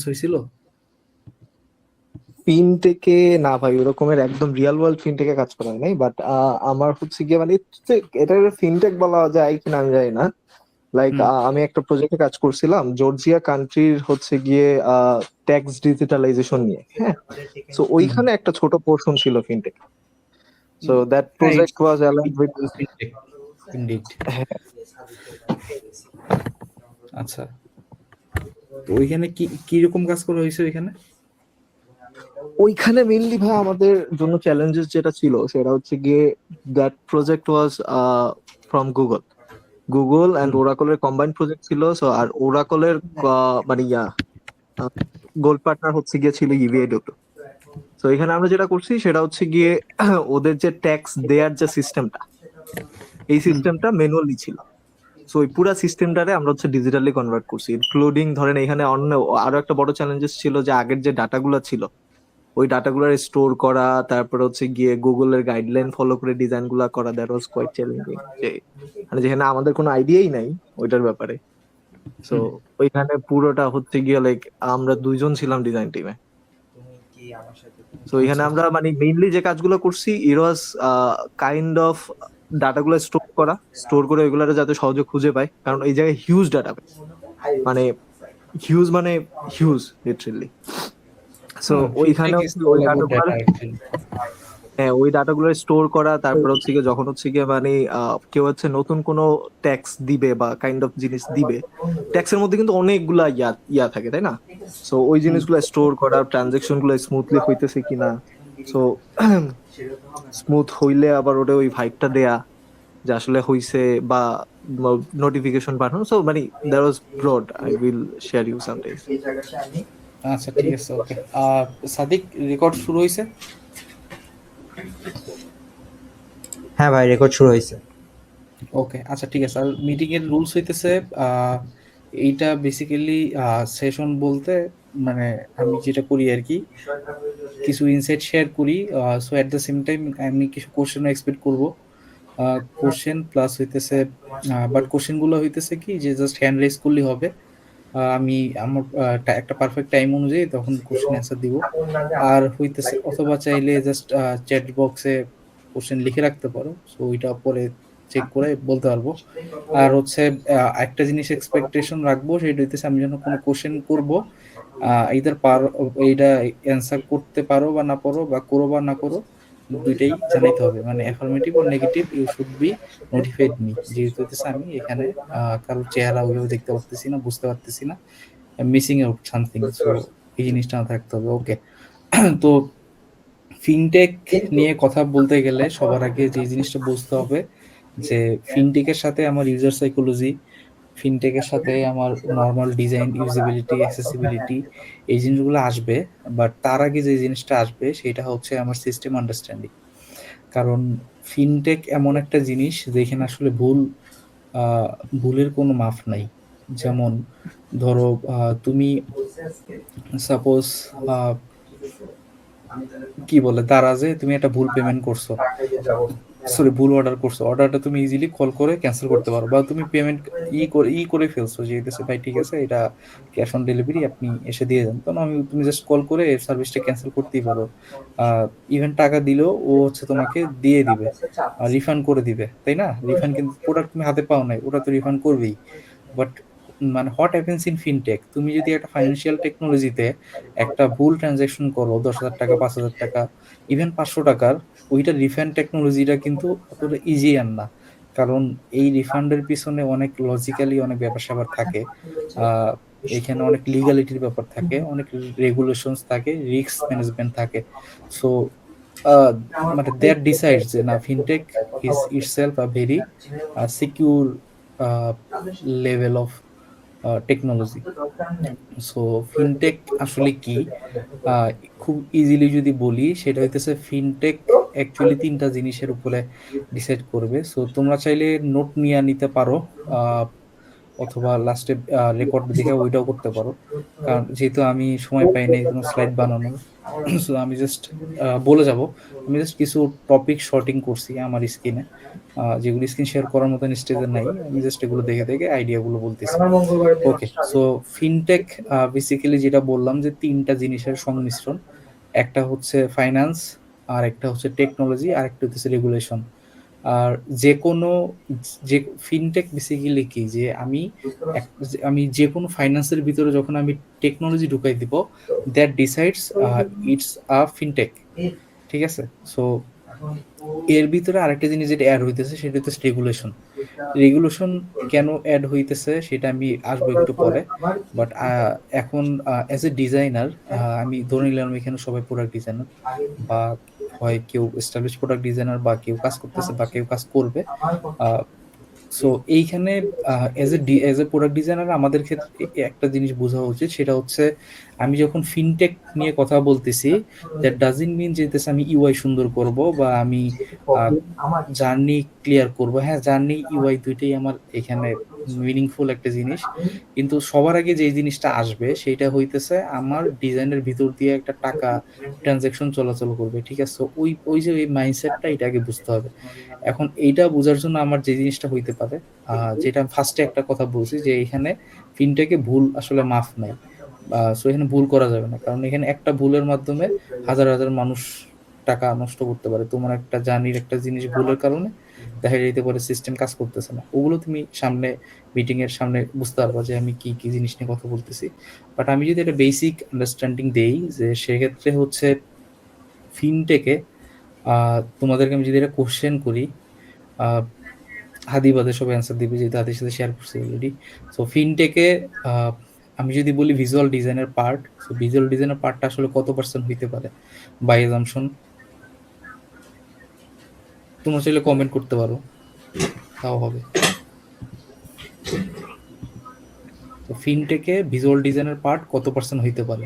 হয়েছিল? ফিনটেকে না ভাই, ওরকমের একদম রিয়েল ওয়ার্ল্ড ফিনটেকে কাজ করা হয় নাই, বাট আমার হচ্ছে গিয়ে মানে এটা ফিনটেক বলা যায় কিনা আমি জানি না। লাইক হুম আমি একটা প্রজেক্টে কাজ করছিলাম জর্জিয়া কান্ট্রির হচ্ছে গিয়ে ট্যাক্স ডিজিটালাইজেশন নিয়ে, হ্যাঁ। সো হুম হুম। ওইখানে একটা ছোট পোর্শন ছিল ফিনটেক। সো দ্যাট হ্যাঁ, project was aligned with. Indeed. আচ্ছা, তো ওইখানে কি কি রকম কাজ করা হয়েছে ওইখানে? ওইখানে মেইনলি ভাই আমাদের জন্য চ্যালেঞ্জেস যেটা ছিল সেটা হচ্ছে গিয়ে that project was from Google. Google and hmm ওরাকলের কম্বাইন্ড প্রজেক্ট ছিল। সো আর ওরাকলের মানে গোল্ড পার্টনার হচ্ছে গিয়ে ছিল ইভিএডব্লিউ। তো এখানে আমরা যেটা করছি সেটা হচ্ছে গিয়ে ওদের যে ট্যাক্স দেয়ার যে সিস্টেমটা, এই হুম সিস্টেমটা ম্যানুয়ালি ছিল। সো ওই পুরো সিস্টেমটারে আমরা হচ্ছে ডিজিটালি কনভার্ট করছি, ইনক্লুডিং ধরেন এখানে অন্য আরো একটা বড় চ্যালেঞ্জেস ছিল যে আগের যে ডাটাগুলো ছিল ওই ডাটাগুলো স্টোর করা, তারপর হচ্ছে গিয়ে গুগলের গাইডলাইন ফলো করে ডিজাইন গুলা করা। দ্যাট ওয়াজ কোয়াইট চ্যালেঞ্জিং, যে মানে যেখানে আমাদের কোনো আইডিয়াই নাই ওইটার ব্যাপারে। সো হুম। ওইখানে পুরোটা হচ্ছে গিয়ে লাইক আমরা দুইজন ছিলাম ডিজাইন টিমে। তো এখানে আচ্ছা আমরা মানে মেইনলি যে কাজগুলো করছি ইট ওয়াজ কাইন্ড অফ ডাটাগুলো স্টোর করে ওইগুলো যাতে সহজে খুঁজে পায়, কারণ এই জায়গায় হিউজ ডাটা, মানে হিউজ মানে হিউজ লিটারেলি। সো ওইখানে ফিনটেক ইজ হচ্ছে ওই অল অ্যাবাউট ডাটাগুলো, ডাটা অ্যাকচুয়ালি। হ্যাঁ ওই ডাটাগুলো স্টোর করা, তারপর হচ্ছে গিয়ে যখন হচ্ছে গিয়ে মানে কেউ হচ্ছে নতুন কোনো ট্যাক্স দিবে বা কাইন্ড অফ জিনিস দিবে, ট্যাক্সের মধ্যে কিন্তু অনেকগুলা ইয়া থাকে তাই না। সো ওই হুম জিনিসগুলো স্টোর করা, ট্রানজেকশন গুলো স্মুথলি হইতেছে কিনা। সো স্মুথ হইলে আবার ওটা ওই ভাইবটা দেয়া যে আসলে হইছে, বা নোটিফিকেশন পাঠানো। সো মানে that was broad, I will share you sometimes. আচ্ছা, ঠিক আছে, ওকে। সাদিক, রেকর্ড শুরু হয়েছে? হ্যাঁ ভাই, রেকর্ড শুরু হয়েছে। ওকে, আচ্ছা, ঠিক আছে। আর মিটিং এর রুলস হইতেছে আহ, এইটা বেসিক্যালি সেশন বলতে মানে আমি যেটা করি আর কি, কিছু ইনসাইট শেয়ার করি। So at the same time আমি কিছু কোশ্চেনও এক্সপেক্ট করব। কোশ্চেন প্লাস হইতেছে, বাট কোশ্চেন গুলো হইতেছে কি যে জাস্ট হ্যান্ড রেজ করলেই হবে। আমি আমার একটা পারফেক্ট টাইম অনুযায়ী তখন কোশ্চেন অ্যান্সার দিব। আর হইতেছে অথবা চাইলে জাস্ট চ্যাট বক্সে কোশ্চেন লিখে রাখতে পারো, সো ওইটা পরে চেক করে বলতে পারবো। আর হচ্ছে একটা জিনিস এক্সপেকটেশন রাখবো, সেটা হইতেছে আমি যখন কোনো কোশ্চেন করব, ইদার পারো, এইটা অ্যান্সার করতে পারো বা না পারো, বা করো বা না করো, দুইটাই জানাইতে হবে। মানে অ্যাফার্মেটিভ আর negative, you should be notified me. যেহেতু হইতেছে আমি এখানে কারোর চেহারা ওইভাবে দেখতে পারতেছি না, বুঝতে পারতেছি না, মিসিং আউট সামথিং। সো এই জিনিসটা না থাকতে হবে, ওকে? তো ফিনটেক নিয়ে কথা বলতে গেলে সবার আগে যে জিনিসটা বুঝতে হবে যে ফিনটেকের সাথে আমার ইউজার সাইকোলজি, ফিনটেকের সাথে আমার নর্মাল ডিজাইন, ইউজিবিলিটি, অ্যাক্সেসিবিলিটি, এই জিনিসগুলো আসবে। বাট তার আগে যে জিনিসটা আসবে সেটা হচ্ছে আমার সিস্টেম আন্ডারস্ট্যান্ডিং। কারণ ফিনটেক এমন একটা জিনিস যেখানে আসলে আহ, ভুলের কোনো মাপ নাই। যেমন ধরো, তুমি সাপোজ কি বলে দারাজে তুমি একটা ভুল পেমেন্ট করছো, সরি ভুল অর্ডার করছো, অর্ডারটা তুমি ইজিলি কল করে ক্যান্সেল করতে পারো। বা তুমি পেমেন্ট করে ফেলছো যে হইতেছে, ভাই ঠিক আছে, এটা ক্যাশ অন ডেলিভারি, আপনি এসে দিয়ে দেন। তখন তুমি জাস্ট কল করে সার্ভিসটা ক্যান্সেল করতেই পারো। ইভেন টাকা দিলেও ও হচ্ছে তোমাকে দিয়ে দিবে, রিফান্ড করে দিবে, তাই না? রিফান্ড, কিন্তু প্রোডাক্ট তুমি হাতে পাও নাই, ওটা তো রিফান্ড করবেই। বাট মানে হোয়াট হ্যাপেন্স ইন ফিনটেক, তুমি যদি একটা ফাইন্যান্সিয়াল টেকনোলজিতে একটা ভুল ট্রানজাকশন করো, 10,000 টাকা, 5,000 টাকা, ইভেন 500 টাকার, ওইটা রিফান্ড টেকনোলজিটা কিন্তু অতটা ইজি আর না। কারণ এই রিফান্ডের পিছনে অনেক লজিক্যালি অনেক ব্যাপার স্যাপার থাকে। আহ এখানে অনেক লিগালিটির ব্যাপার থাকে, অনেক রেগুলেশনস থাকে, রিস্ক ম্যানেজমেন্ট থাকে। সো মানে দ্যাট ডিসাইডস যে না, fintech is itself a very secure level of technology. So fintech আসলে কি, আহ, খুব ইজিলি যদি বলি, সেটা হইতেছে ফিনটেক অ্যাকচুয়ালি তিনটা জিনিসের উপরে ডিসাইড করবে। সো তোমরা চাইলে নোট নিয়ে নিতে পারো। অথবা লাস্টে রেকর্ড দেখে ওইটাও করতে পারো, কারণ যেহেতু আমি সময় পাই নাই কোনো স্লাইড বানানোর। সো আমি জাস্ট বলে যাব, আমি জাস্ট কিছু টপিক শর্টিং করছি আমার স্ক্রিনে, যেগুলো স্ক্রিন শেয়ার করার মতন স্টেজে নাই, আমি জাস্ট এগুলো দেখে দেখে আইডিয়াগুলো বলতেছি। ওকে, সো ফিনটেক বেসিক্যালি যেটা বললাম যে তিনটা জিনিসের সংমিশ্রণ, একটা হচ্ছে ফাইন্যান্স, আর একটা হচ্ছে টেকনোলজি, আর একটা হচ্ছে রেগুলেশন। আর যে কোনো যে ফিনটেক বেসিক্যালি কি, যে আমি যে কোনো ফাইন্যান্সের ভিতরে যখন আমি টেকনোলজি ঢুকাই দিব, that decides it's a fintech. ঠিক আছে? সো এর ভিতরে আরেকটা জিনিস যেটা অ্যাড হইতেছে সেটা হচ্ছে রেগুলেশন। রেগুলেশন কেন অ্যাড হইতেছে সেটা আমি আসবো একটু পরে, বাট এখন অ্যাজ এ ডিজাইনার আমি ধরে নিলাম এখানে সবাই প্রোডাক্ট ডিজাইনার, বা হয় কেউ এস্টাবলিশ প্রোডাক্ট ডিজাইনার, বা কেউ কাজ করতেছে বা কেউ কাজ করবে। সো এইখানে এজ এ প্রোডাক্ট ডিজাইনার আমাদের ক্ষেত্রে একটা জিনিস বোঝা উচিত, সেটা হচ্ছে আমি যখন ফিনটেক নিয়ে কথা বলতেছি, দ্যাট ডাজন্ট মিন যে আমি ইউআই সুন্দর করব বা আমি জার্নি ক্লিয়ার করব। হ্যাঁ, জার্নি ইউআই দুইটাই আমার এখানে মিনিংফুল একটা জিনিস, কিন্তু সবার আগে যে জিনিসটা আসবে সেটা হইতেছে আমার ডিজাইনের ভিতর দিয়ে একটা টাকা ট্রানজাকশন চলাচল করবে। ঠিক আছে? So, ওই ওই যে এই মাইন্ডসেটটা এটাকে বুঝতে হবে। এখন এইটা বোঝার জন্য আমার যে জিনিসটা হইতে পারে, যেটা ফার্স্টে একটা কথা বলছি, যে এখানে ফিনটেকে ভুল আসলে মাফ নাই। সো এখানে ভুল করা যাবে না, কারণ এখানে একটা ভুলের মাধ্যমে হাজার হাজার মানুষ টাকা নষ্ট করতে পারে। তোমার একটা জার্নির একটা জিনিস ভুলের কারণে দেখা যেতে পারে সিস্টেম কাজ করতেছে না, ওগুলো তুমি সামনে মিটিং এর সামনে বুঝতে পারবা যে আমি কি কি জিনিস নিয়ে কথা বলতেছি। বাট আমি যদি একটা বেসিক আন্ডারস্ট্যান্ডিং দেই, যে সেক্ষেত্রে হচ্ছে ফিনটেকে তোমাদেরকে আমি যদি একটা কোশ্চেন করি, আহ, হাদি বাদে সব অ্যান্সার দিবে যেহেতু হাদির সাথে শেয়ার করছি অলরেডি। সো ফিনটেকে আমি যদি বলি ভিজুয়াল ডিজাইনের পার্ট, সো ভিজুয়াল ডিজাইনের পার্টটা আসলে কত পার্সেন্ট হইতে পারে বাই এজাম্পশন? তোমরা চাইলে কমেন্ট করতে পারো, তাও হবে। তো ফিনটেকে ভিজুয়াল ডিজাইনের পার্ট কত পার্সেন্ট হইতে পারে?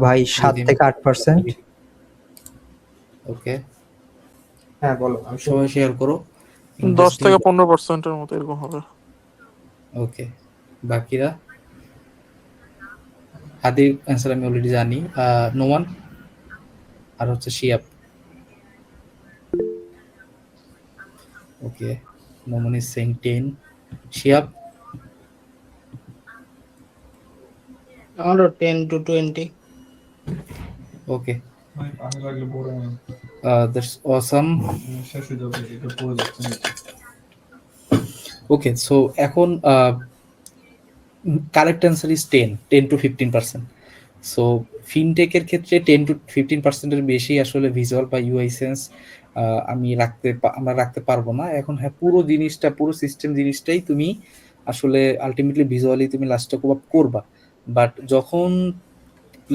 ভাই যদি 7 থেকে 8%। ওকে, হ্যাঁ বলো। সবাই শেয়ার করো। 10 থেকে 15%-এর মতো এরকম হবে। ওকে, বাকিরা? হাদির অ্যান্সার আমি অলরেডি জানি। নোমান আর হচ্ছে Shiab. Okay, Noman is saying 10, Shiab? আমারও 10 to 20। Okay, that's awesome. Okay, so এখন correct answer is 10 to 15%। So ফিনটেকের ক্ষেত্রে 10 to 15%-এর বেশি আসলে ভিজুয়াল বা ইউআই সেন্স আমরা রাখতে পারবো না। এখন হ্যাঁ, পুরো জিনিসটা, পুরো সিস্টেম জিনিসটাই তুমি আসলে আলটিমেটলি ভিজুয়ালি তুমি লাস্টে কোপ করবা। বাট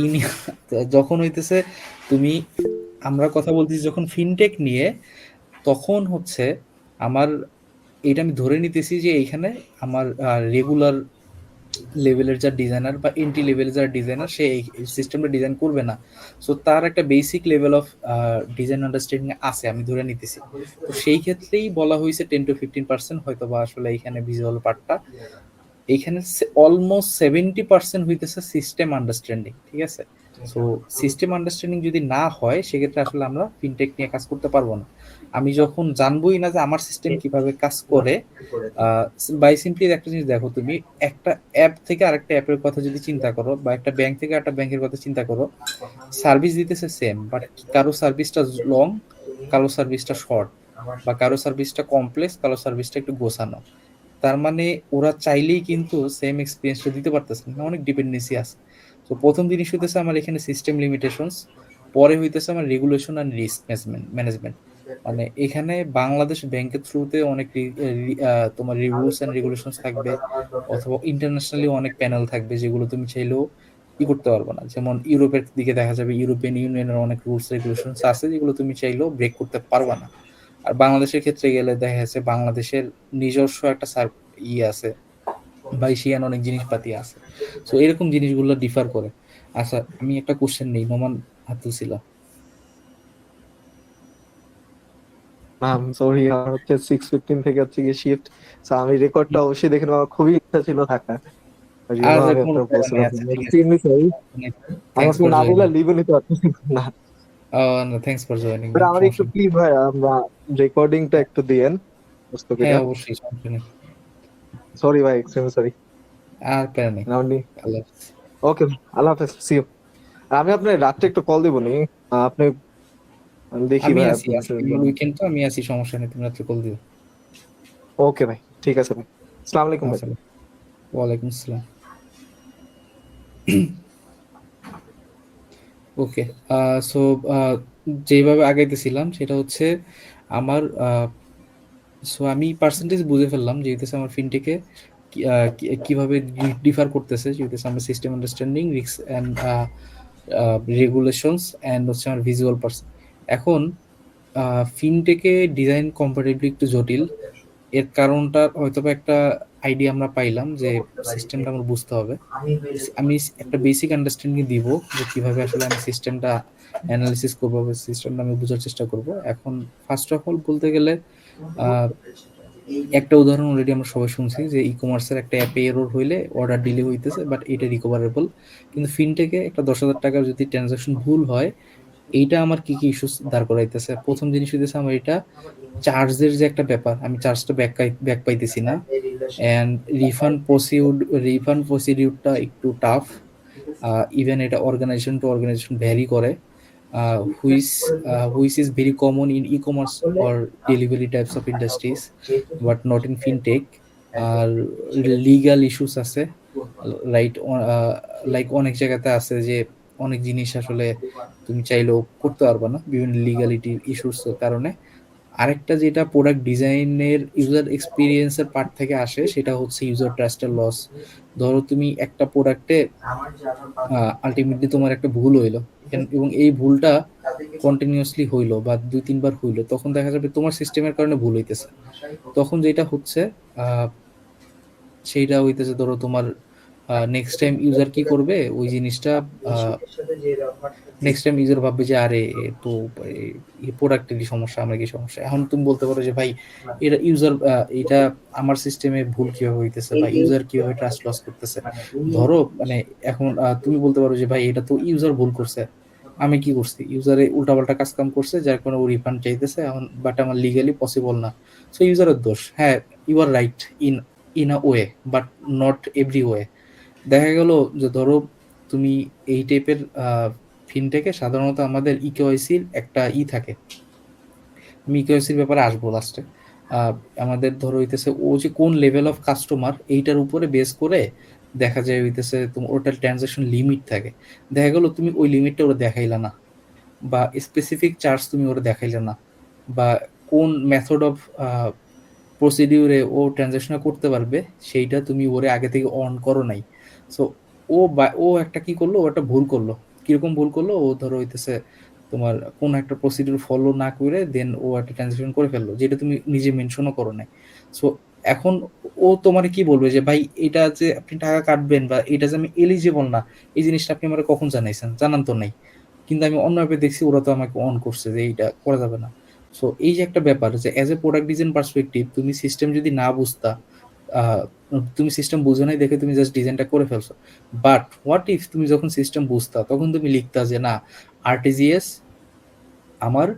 ইন যখন হইতেছে তুমি, আমরা কথা বলতেছি যখন ফিনটেক নিয়ে, তখন হচ্ছে আমার এটা আমি ধরে নিতেছি যে এইখানে আমার রেগুলার লেভেলের যা ডিজাইনার বা এন্ট্রি লেভেলের যারা ডিজাইনার, সে এই সিস্টেমটা ডিজাইন করবে না। সো তার একটা basic level of design understanding আছে, আমি ধরে নিতেছি। তো সেই ক্ষেত্রেই বলা হয়েছে 10 to 15% হয়তো বা আসলে এখানে ভিজুয়াল পার্টটা, এইখানে অলমোস্ট 70% হইতেছে সিস্টেম আন্ডারস্ট্যান্ডিং। ঠিক আছে? সো সিস্টেম আন্ডারস্ট্যান্ডিং যদি না হয় সেক্ষেত্রে আসলে আমরা ফিনটেক নিয়ে কাজ করতে পারবো না। আমি যখন জানবোই না যে আমার সিস্টেম কিভাবে কাজ করে, বাই সিম্পলি একটা জিনিস দেখো, তুমি একটা অ্যাপ থেকে আরেকটা অ্যাপের কথা যদি চিন্তা করো, বা একটা ব্যাংক থেকে একটা ব্যাংকের কথা চিন্তা করো, সার্ভিস দিতেছে সেম, বাট কারো সার্ভিসটা লং, কারো সার্ভিসটা শর্ট, বা কারো সার্ভিসটা কমপ্লেক্স, কারো সার্ভিসটা একটু গোছানো। তার মানে ওরা চাইলেই কিন্তু সেম এক্সপিরিয়েন্সটা দিতে পারতেছে না, অনেক ডিপেন্ডেন্সি আছে। তো প্রথম জিনিস হইতেছে আমার এখানে সিস্টেম লিমিটেশনস, পরে হইতেছে আমার রেগুলেশন অ্যান্ড রিস্ক ম্যানেজমেন্ট। মানে এখানে বাংলাদেশ ব্যাংকের থ্রুতে অনেক তোমার রুলস অ্যান্ড রেগুলেশনস থাকবে, অথবা ইন্টারন্যাশনালি অনেক প্যানেল থাকবে যেগুলো তুমি চাইলেও করতে পারবে না। যেমন ইউরোপের দিকে দেখা যাবে ইউরোপিয়ান ইউনিয়নের অনেক রুলস রেগুলেশনস আছে যেগুলো তুমি চাইলেও ব্রেক করতে পারবে না। আর বাংলাদেশের ক্ষেত্রে গেলে দেখা যাচ্ছে বাংলাদেশের নিজস্ব একটা আছে, বা এশিয়ান অনেক জিনিসপাতি আছে। সো এরকম জিনিসগুলো ডিফার করে। আচ্ছা, আমি একটা কোশ্চেন নেই, নোমান হাত তুলছিল। না সরি, আমার হচ্ছে 6:15 থেকে হচ্ছে গিয়ে শিফট। আমি রেকর্ডটা অবশ্যই দেখে নেবো, আমার খুবই ইচ্ছা ছিল থাকার। আচ্ছা আমি কোনো আপনার প্যারা নেই, বলছিলাম আচ্ছা ঠিক আছে, এক্সট্রিমলি সরি। আমি থ্যাংকস আপনি ফর না বলে জয়েনিং। লিভও নিতে পারতেছি না। না, thanks for joining but man, আমার একটু সমস্যা নেই। প্লিজ ভাই আমরা রেকর্ডিংটা একটু দিয়েন কষ্ট হ্যাঁ করে। অবশ্যই, সমস্যা নেই। সরি ভাই, এক্সট্রিমলি সরি। আর প্যারা নেই। আল্লাহ হাফেজ। ওকে, আল্লাহ হাফেজ, সি ইউ। আমি আপনার রাত্রে একটু কল দিব নি, আপনি আমি দেখি আমি ভাই আছি, আপনি আজকে আমার উইকেন্ড তো আমি আছি, সমস্যা নেই, তুমি রাত্রে কল দিও। ওকে ভাই, ঠিক আছে ভাই, আসসালামু আলাইকুম ভাই। আচ্ছা, ওয়ালাইকুম আসসালাম। ওকে, সো যেভাবে আগাইতেছিলাম সেটা হচ্ছে আমার, সো আমি পার্সেন্টেজ বুঝে ফেললাম যে হইতেছে আমার ফিনটেকে কিভাবে ডিফার করতেছে, যে হইতেছে আমার system understanding, risk and regulations and হচ্ছে আমার ভিজুয়াল পার্সন। এখন ফিনটেকে ডিজাইন কম্পারেটিভলি একটু জটিল। এর কারণটা হয়তো বা একটা আইডিয়া আমরা পাইলাম যে সিস্টেমটা আমার বুঝতে হবে। আমি একটা বেসিক আন্ডারস্ট্যান্ডিং দিব যে কিভাবে আসলে আমি সিস্টেমটা অ্যানালিসিস করবো, সিস্টেমটা আমি বোঝার চেষ্টা করব। এখন ফার্স্ট অফ অল বলতে গেলে আহ, একটা উদাহরণ অলরেডি আমরা সবাই শুনছি যে ই কমার্সের একটা অ্যাপে এরর হইলে অর্ডার ডিলে হইতেছে, বাট এটা রিকভারেবল। কিন্তু ফিনটেকে একটা 10,000 টাকার যদি ট্রানজাকশন ভুল হয়, এইটা আমার কি কি ইস্যুস দাঁড় করাইতেছে। প্রথম জিনিস হইতেছে আমার এটা চার্জের যে একটা ব্যাপার, আমি চার্জটা ব্যাক পাইতেছি না। অ্যান্ড রিফান্ড প্রসিডিউরটা একটু টাফ। ইভেন এটা অর্গানাইজেশন টু অর্গানাইজেশন ভ্যারি করে, which is very common in e-commerce or delivery types of industries, but not in fintech. আর লিগাল ইস্যুস আছে, রাইট, লাইক অনেক জায়গাতে আছে যে অনেক জিনিস আসলে তুমি চাইলেও করতে পারবে না বিভিন্ন লিগালিটি ইস্যুস কারণে। আরেকটা যেটা প্রোডাক্ট ডিজাইনের ইউজার এক্সপিরিয়েন্সের পার্ট থেকে আসে সেটা হচ্ছে ইউজার ট্রাস্টের লস। ধরো তুমি একটা প্রোডাক্টে আলটিমেটলি তোমার একটা ভুল হইলো, এবং এই ভুলটা কন্টিনিউয়াসলি হইলো বা 2-3 বার হইলো, তখন দেখা যাবে তোমার সিস্টেমের কারণে ভুল হইতেছে। তখন যেটা হচ্ছে আহ, সেইটা হইতেছে, ধরো তোমার নেক্সট টাইম ইউজার কি করবে ওই জিনিসটা, নেক্সট টাইম ইউজার ভাববে যে আরে এ তো এই প্রোডাক্টেরই সমস্যা, আমার কি সমস্যা। এখন তুমি বলতে পারো যে ভাই এটা ইউজার, এটা আমার সিস্টেমে ভুল কিভাবে হইতেছে বা ইউজার কিভাবে ট্রাস্ট লস করতেছে। ধরো মানে এখন তুমি বলতে পারো যে ভাই এটা তো ইউজার ভুল করছে, আমি কি করছি, ইউজারে উল্টাপাল্টা কাজ কাম করছে যার কারণে ও রিফান্ড চাইতেছে এখন, বাট আমার লিগালি পসিবল না। সো ইউজারের দোষ, হ্যাঁ, you are right in in a way, but not every way. দেখা গেল যে ধরো তুমি এই টাইপের ফিনটেকে সাধারণত আমাদের ইকেওয়াইসির একটা থাকে, আমি ইকেওয়াইসির ব্যাপারে আসবো লাস্টে। আমাদের ধরো হইতেছে ও যে কোন লেভেল অফ কাস্টমার এইটার উপরে বেস করে দেখা যায় হইতেছে তোমার ওটার ট্রানজাকশন লিমিট থাকে। দেখা গেল তুমি ওই লিমিটটা ওরা দেখাইলা না, বা স্পেসিফিক চার্জ তুমি ওরা দেখাইলে না, বা কোন মেথড অফ প্রসিডিউরে ও ট্রানজাকশন করতে পারবে সেইটা তুমি ওরে আগে থেকে অন করো নাই। সো ও একটা কি করলো, ও একটা ভুল করলো। কিরকম ভুল করলো, ও ধরো হইতেছে তোমার কোন একটা প্রসিডিউর ফলো না করে দেন ও একটা ট্রানজাকশন করে ফেললো যেটা তুমি নিজে মেনশনও করো নাই। সো এখন ও তোমার কি বলবে যে ভাই এটা যে আপনি টাকা কাটবেন বা এটা যে আমি এলিজিবল না, এই জিনিসটা আপনি আমার কখন জানাইছেন, জানান তো নাই। কিন্তু আমি অন্য অ্যাপে দেখছি ওরা তো আমাকে অন করছে যে এইটা করা যাবে না। সো এই যে একটা ব্যাপার যে as a product design perspective তুমি সিস্টেম যদি না বুঝতা, আহ, তুমি সিস্টেম বুঝো নাই দেখে তুমি জাস্ট ডিজাইনটা করে ফেলছো। বাট হোয়াট ইফ তুমি যখন সিস্টেম বুঝতা তখন তুমি লিখতা যে না আরটিজিএস আমার,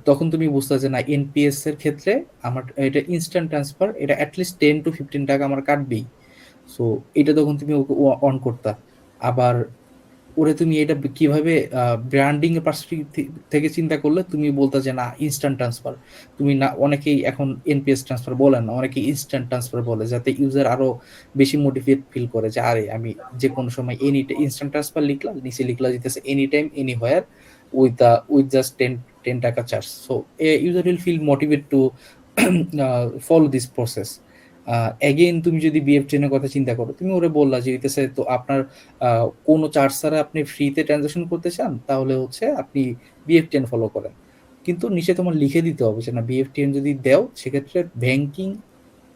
তখন তুমি বুঝতে যে না এনপিএস এর ক্ষেত্রে আমার এটা ইনস্ট্যান্ট ট্রান্সফার, এটা অ্যাটলিস্ট 10 to 15 টাকা আমার কাটবেই। সো এটা তখন তুমি ওকে অন করতা। আবার ওরে তুমি এটা কিভাবে ব্র্যান্ডিং এর পার্সপেক্টিভ থেকে চিন্তা করলে তুমি বলতা যে না ইনস্ট্যান্ট ট্রান্সফার, তুমি না, অনেকেই এখন এনপিএস ট্রান্সফার বলে না, অনেকেই ইনস্ট্যান্ট ট্রান্সফার বলে যাতে ইউজার আরো বেশি মোটিভেট ফিল করে যে আরে আমি যে কোনো সময় ইনস্ট্যান্ট ট্রান্সফার লিখলাম, নিচে লিখলা যেতেছে any time anywhere with just ten টাকা charge. So user will feel motivate to follow this process. Again তুমি যদি বিএফ10 এর কথা চিন্তা করো, তুমি ওরে বললা যে হইতেছে তো আপনার কোনো চার্জ ছাড়া আপনি ফ্রিতে ট্রানজাকশন করতে চান তাহলে হচ্ছে আপনি বিএফ10 ফলো করেন। কিন্তু নিচে তোমার লিখে দিতে হবে যে না বিএফ10 যদি দেও সেক্ষেত্রে ব্যাংকিং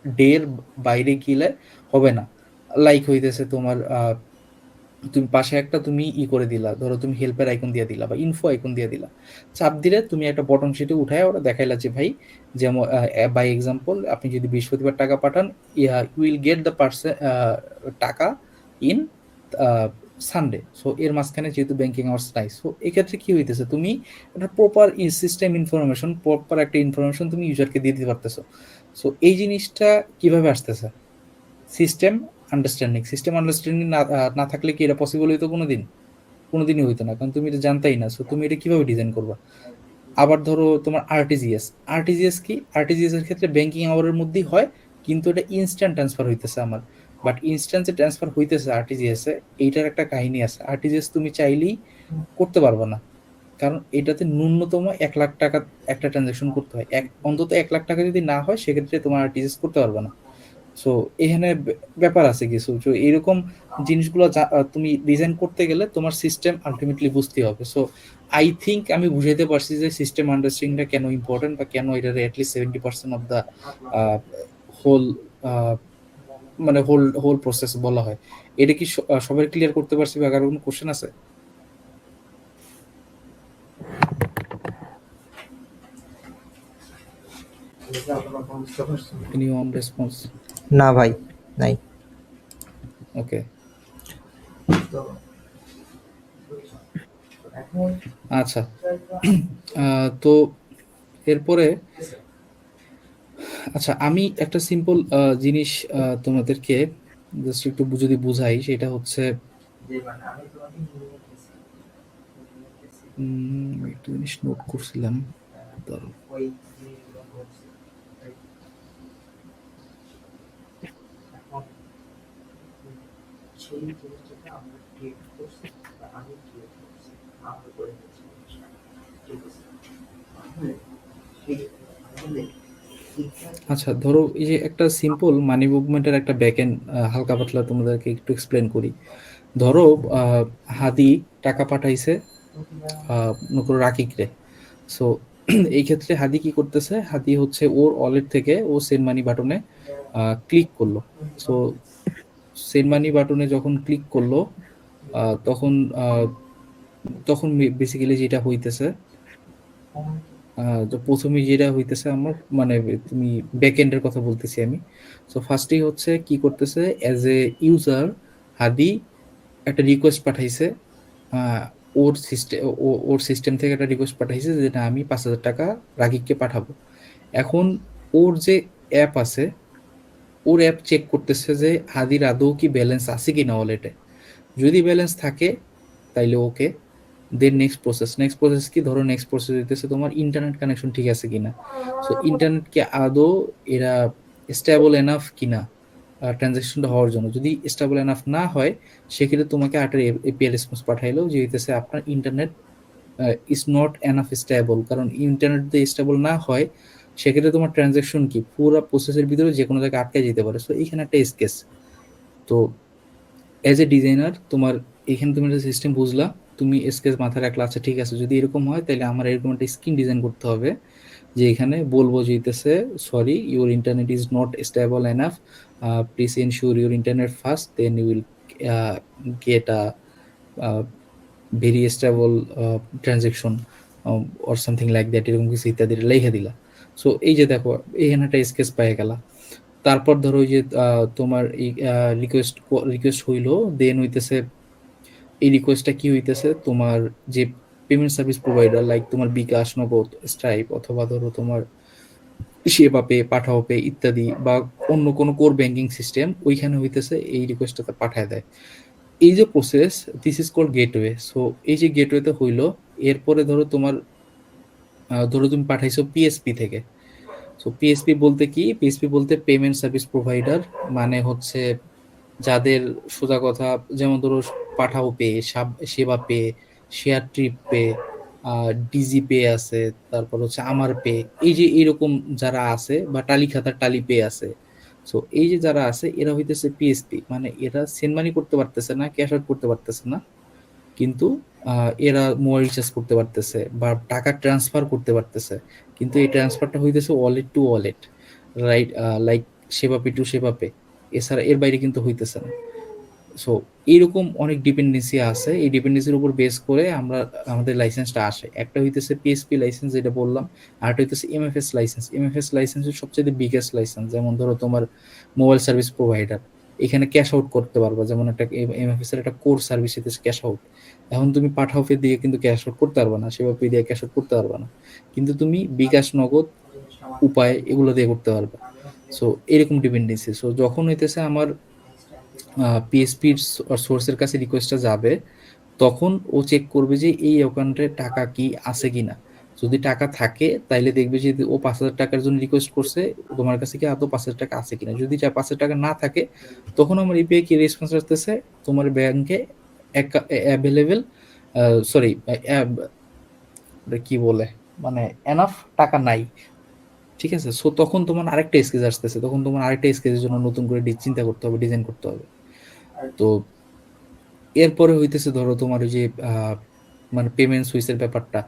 ডের বাইরে গেলে হবে না। লাইক হইতেছে তোমার তুমি পাশে একটা তুমি করে দিলা, ধরো তুমি হেল্পের আইকন দিয়ে দিলা বা ইনফো আইকন দিয়ে দিলা, চাপ দিলে তুমি একটা বটন শিটে উঠায় ওরা দেখাইলা যে ভাই, যেমন বাই এক্সাম্পল আপনি যদি বৃহস্পতিবার টাকা পাঠান, ইউ উইল গেট দ্য টাকা ইন সানডে। সো এর মাঝখানে যেহেতু ব্যাংকিং আওয়ার্স নাই, সো এক্ষেত্রে কি হইতেছে, তুমি একটা প্রপার সিস্টেম ইনফরমেশন, প্রপার একটা ইনফরমেশন তুমি ইউজারকে দিয়ে দিতে পারতেছো। সো এই জিনিসটা কিভাবে আসতেছে, সিস্টেম আন্ডারস্ট্যান্ডিং। সিস্টেম আন্ডারস্ট্যান্ডিং না থাকলে কি এটা পসিবল হইতো কোনোদিন? কোনোদিনই হইতো না, কারণ তুমি এটা জানতাই না। সো তুমি এটা কিভাবে ডিজাইন করবা? আবার ধরো তোমার আরটিজিএস। আরটিজিএস কি? আরটিজিএস এর ক্ষেত্রে ব্যাংকিং আওয়ারের মধ্যেই হয়, কিন্তু এটা ইনস্ট্যান্ট ট্রান্সফার হইতেছে আমার। বাট ইনস্ট্যান্ট যে ট্রান্সফার হইতেছে আরটিজিএস এ, এইটার একটা কাহিনী আছে। আরটিজিএস তুমি চাইলেই করতে পারবে না, কারণ এটাতে ন্যূনতম 1 লাখ টাকা একটা ট্রানজাকশন করতে হয়। অন্তত 1 লাখ টাকা যদি না হয়, সেক্ষেত্রে তোমার আরটিজিএস করতে পারবে না। সো এখানে ব্যাপার আছে কিছু। তো এরকম জিনিসগুলো তুমি ডিজাইন করতে গেলে তোমার সিস্টেম আলটিমেটলি বুঝতে হবে। সো আই থিঙ্ক আমি বুঝাইতে পারছি যে সিস্টেম আন্ডারস্ট্যান্ডিংটা কেন ইম্পর্টেন্ট, বা কেন এটার অ্যাটলিস্ট 70% অফ দ্য হোল, মানে হোল হোল প্রসেস বলা হয়। এটা কি সবাই ক্লিয়ার করতে পারছি, বা কারো কোনো কোশ্চেন আছে? Any on response? না ভাই, নাই। ওকে, আচ্ছা। তো এরপরে, আচ্ছা আমি একটা সিম্পল জিনিস তোমাদেরকে জাস্ট একটু যদি বুঝাই, সেটা হচ্ছে একটা জিনিস নোট করছিলাম, ধরো আচ্ছা ধরো এই যে একটা সিম্পল মানি মুভমেন্টের একটা ব্যাকএন্ড হালকা পাতলা তোমাদেরকে একটু এক্সপ্লেন করি। ধরো হাদি টাকা পাঠাইছে মনে করো রাকিক রে। সো এই ক্ষেত্রে হাদি কি করতেছে, হাদি হচ্ছে ওর ওয়ালেট থেকে ও সেন্ড মানি বাটনে ক্লিক করলো। সো সেন্ড মানি বাটনে যখন ক্লিক করলো, তখন তখন বেসিক্যালি যেটা হইতেছে, তো প্রথমে যেটা হইতেছে আমার, মানে তুমি ব্যাকএন্ডের কথা বলতেছি আমি। সো ফার্স্টেই হচ্ছে কি করতেছে, অ্যাজ এ ইউজার হাদি একটা রিকোয়েস্ট পাঠাইছে, আহ, ওর সিস্টেম থেকে একটা রিকোয়েস্ট পাঠাইছে যে না, আমি 5,000 টাকা রাকিবকে পাঠাবো। এখন ওর যে অ্যাপ আছে, ওর অ্যাপ চেক করতেছে যে হাদির আদৌ কি ব্যালেন্স আছে কিনা ওয়ালেটে। যদি ব্যালেন্স থাকে তাইলে ওকে। দেন নেক্সট প্রসেস কি, ধরো নেক্সট প্রসেস হইতেছে তোমার ইন্টারনেট কানেকশন ঠিক আছে কিনা। সো ইন্টারনেট কি আদৌ এরা স্টেবল এনাফ কিনা ট্রানজাকশনটা হওয়ার জন্য। যদি স্টেবল এনাফ না হয়, সেক্ষেত্রে তোমাকে একটা এপিআই রেসপন্স পাঠাইলো যে হইতেছে আপনার internet is not enough stable. কারণ ইন্টারনেট যদি স্টেবল না হয়, সেক্ষেত্রে তোমার ট্রানজাকশন কি পুরো প্রসেসের ভিতরে যে কোনো জায়গায় আটকে যেতে পারে। সো এইখানে একটা কেস। তো অ্যাজ এ ডিজাইনার তোমার এখানে তুমি একটা সিস্টেম বুঝলা, তুমি স্কেচ মাথায় রাখলা, আচ্ছা ঠিক আছে যদি এরকম হয় তাহলে আমার এরকম একটা স্ক্রিন ডিজাইন করতে হবে, যে এখানে বলবো যেতেছে sorry your internet is not stable enough, please ensure your internet fast, then you will get a very stable transaction or something like that, এরকম কিছু ইত্যাদি লিখে দিলা। সো এই যে দেখো এখানে একটা স্কেচ পেয়ে গেলা। তারপর ধরো ওই যে তোমার এই রিকোয়েস্ট হইলো, দেন হইতেছে এই রিকোয়েস্টটা কি হইতেছে, তোমার যে পেমেন্ট সার্ভিস প্রোভাইডার লাইক তোমার বিকাশ, নগদ, স্ট্রাইপ, অথবা ধরো তোমার সেবা পে, পাঠাও পে ইত্যাদি, বা অন্য কোনো কোর ব্যাংকিং সিস্টেম, ওইখানে হইতেছে এই রিকোয়েস্টটা পাঠায় দেয়। এই যে process, this is called gateway. So এই যে গেটওয়েতে হইলো, এরপরে ধরো তোমার ধরো তুমি পাঠাইছো পিএসপি থেকে। সো পিএসপি বলতে কি, পিএসপি বলতে পেমেন্ট সার্ভিস প্রোভাইডার, মানে হচ্ছে যাদের সোজা কথা, যেমন ধরো Pathao pay, Sheba pay, share trip pay, digi pay আছে, তারপর হচ্ছে আমার পে, এই যে এইরকম যারা আছে, বা টালি খাতার টালি পে আছে। সো এই যে যারা আছে এরা হইতেছে পিএসপি, মানে এরা সেন্ড মানি করতে পারতেছে না, ক্যাশ আউট করতে পারতেছে না, কিন্তু এরা মোবাইল রিচার্জ করতে পারতেছে বা টাকা ট্রান্সফার করতে পারতেছে। কিন্তু এই ট্রান্সফারটা হইতেছে wallet two wallet, right, like সেবা পে টু সেবা পে, এছাড়া এর বাইরে কিন্তু হইতেছে না। সো এইরকম অনেক ডিপেন্ডেন্সি আছে, এই ডিপেন্ডেন্সির উপর বেস করে আমরা আমাদের লাইসেন্সটা আসে। একটা হইতেছে পিএসপি লাইসেন্স যেটা বললাম, আর একটা হইতেছে এমএফএস লাইসেন্স। এমএফএস লাইসেন্সের সবচেয়ে বিগেস্ট লাইসেন্স, যেমন ধরো তোমার মোবাইল সার্ভিস প্রোভাইডার, এখানে ক্যাশ আউট করতে পারবা, যেমন একটা এমএফএস এর একটা কোর সার্ভিস হইতেছে ক্যাশ আউট। এখন তুমি পাঠাও পে দিয়ে কিন্তু ক্যাশ আউট করতে পারবা না, সেবা পে দিয়ে ক্যাশ আউট করতে পারবা না, কিন্তু তুমি বিকাশ, নগদ, উপায় এগুলো দিয়ে করতে পারবা। সো এরকম ডিপেন্ডেন্সি। সো যখন হইতেছে আমার পিএসপির সোর্সের কাছে রিকোয়েস্টটা যাবে, তখন ও চেক করবে যে এই অ্যাকাউন্টে টাকা কি আছে কিনা। যদি টাকা থাকে তাইলে দেখবে যে ও 5,000 টাকার জন্য রিকোয়েস্ট করছে, তোমার কাছে কি আদৌ 5,000 টাকা আছে কিনা। যদি 5,000 টাকা না থাকে, তখন আমার ইউপিআই কি রেসপন্স আসতেছে, তোমার ব্যাংকে অ্যাভেলেবেল, সরি, কি বলে, মানে এনাফ টাকা নাই। ঠিক আছে, সো তখন তোমার আরেকটা স্কেচ আসতেছে, তখন তোমার আরেকটা স্কেচের জন্য নতুন করে চিন্তা করতে হবে, ডিজাইন করতে হবে। তো এরপরে হইতেছে ধরো তোমার ওই যে মানে পেমেন্ট সুইচের ব্যাপারটা,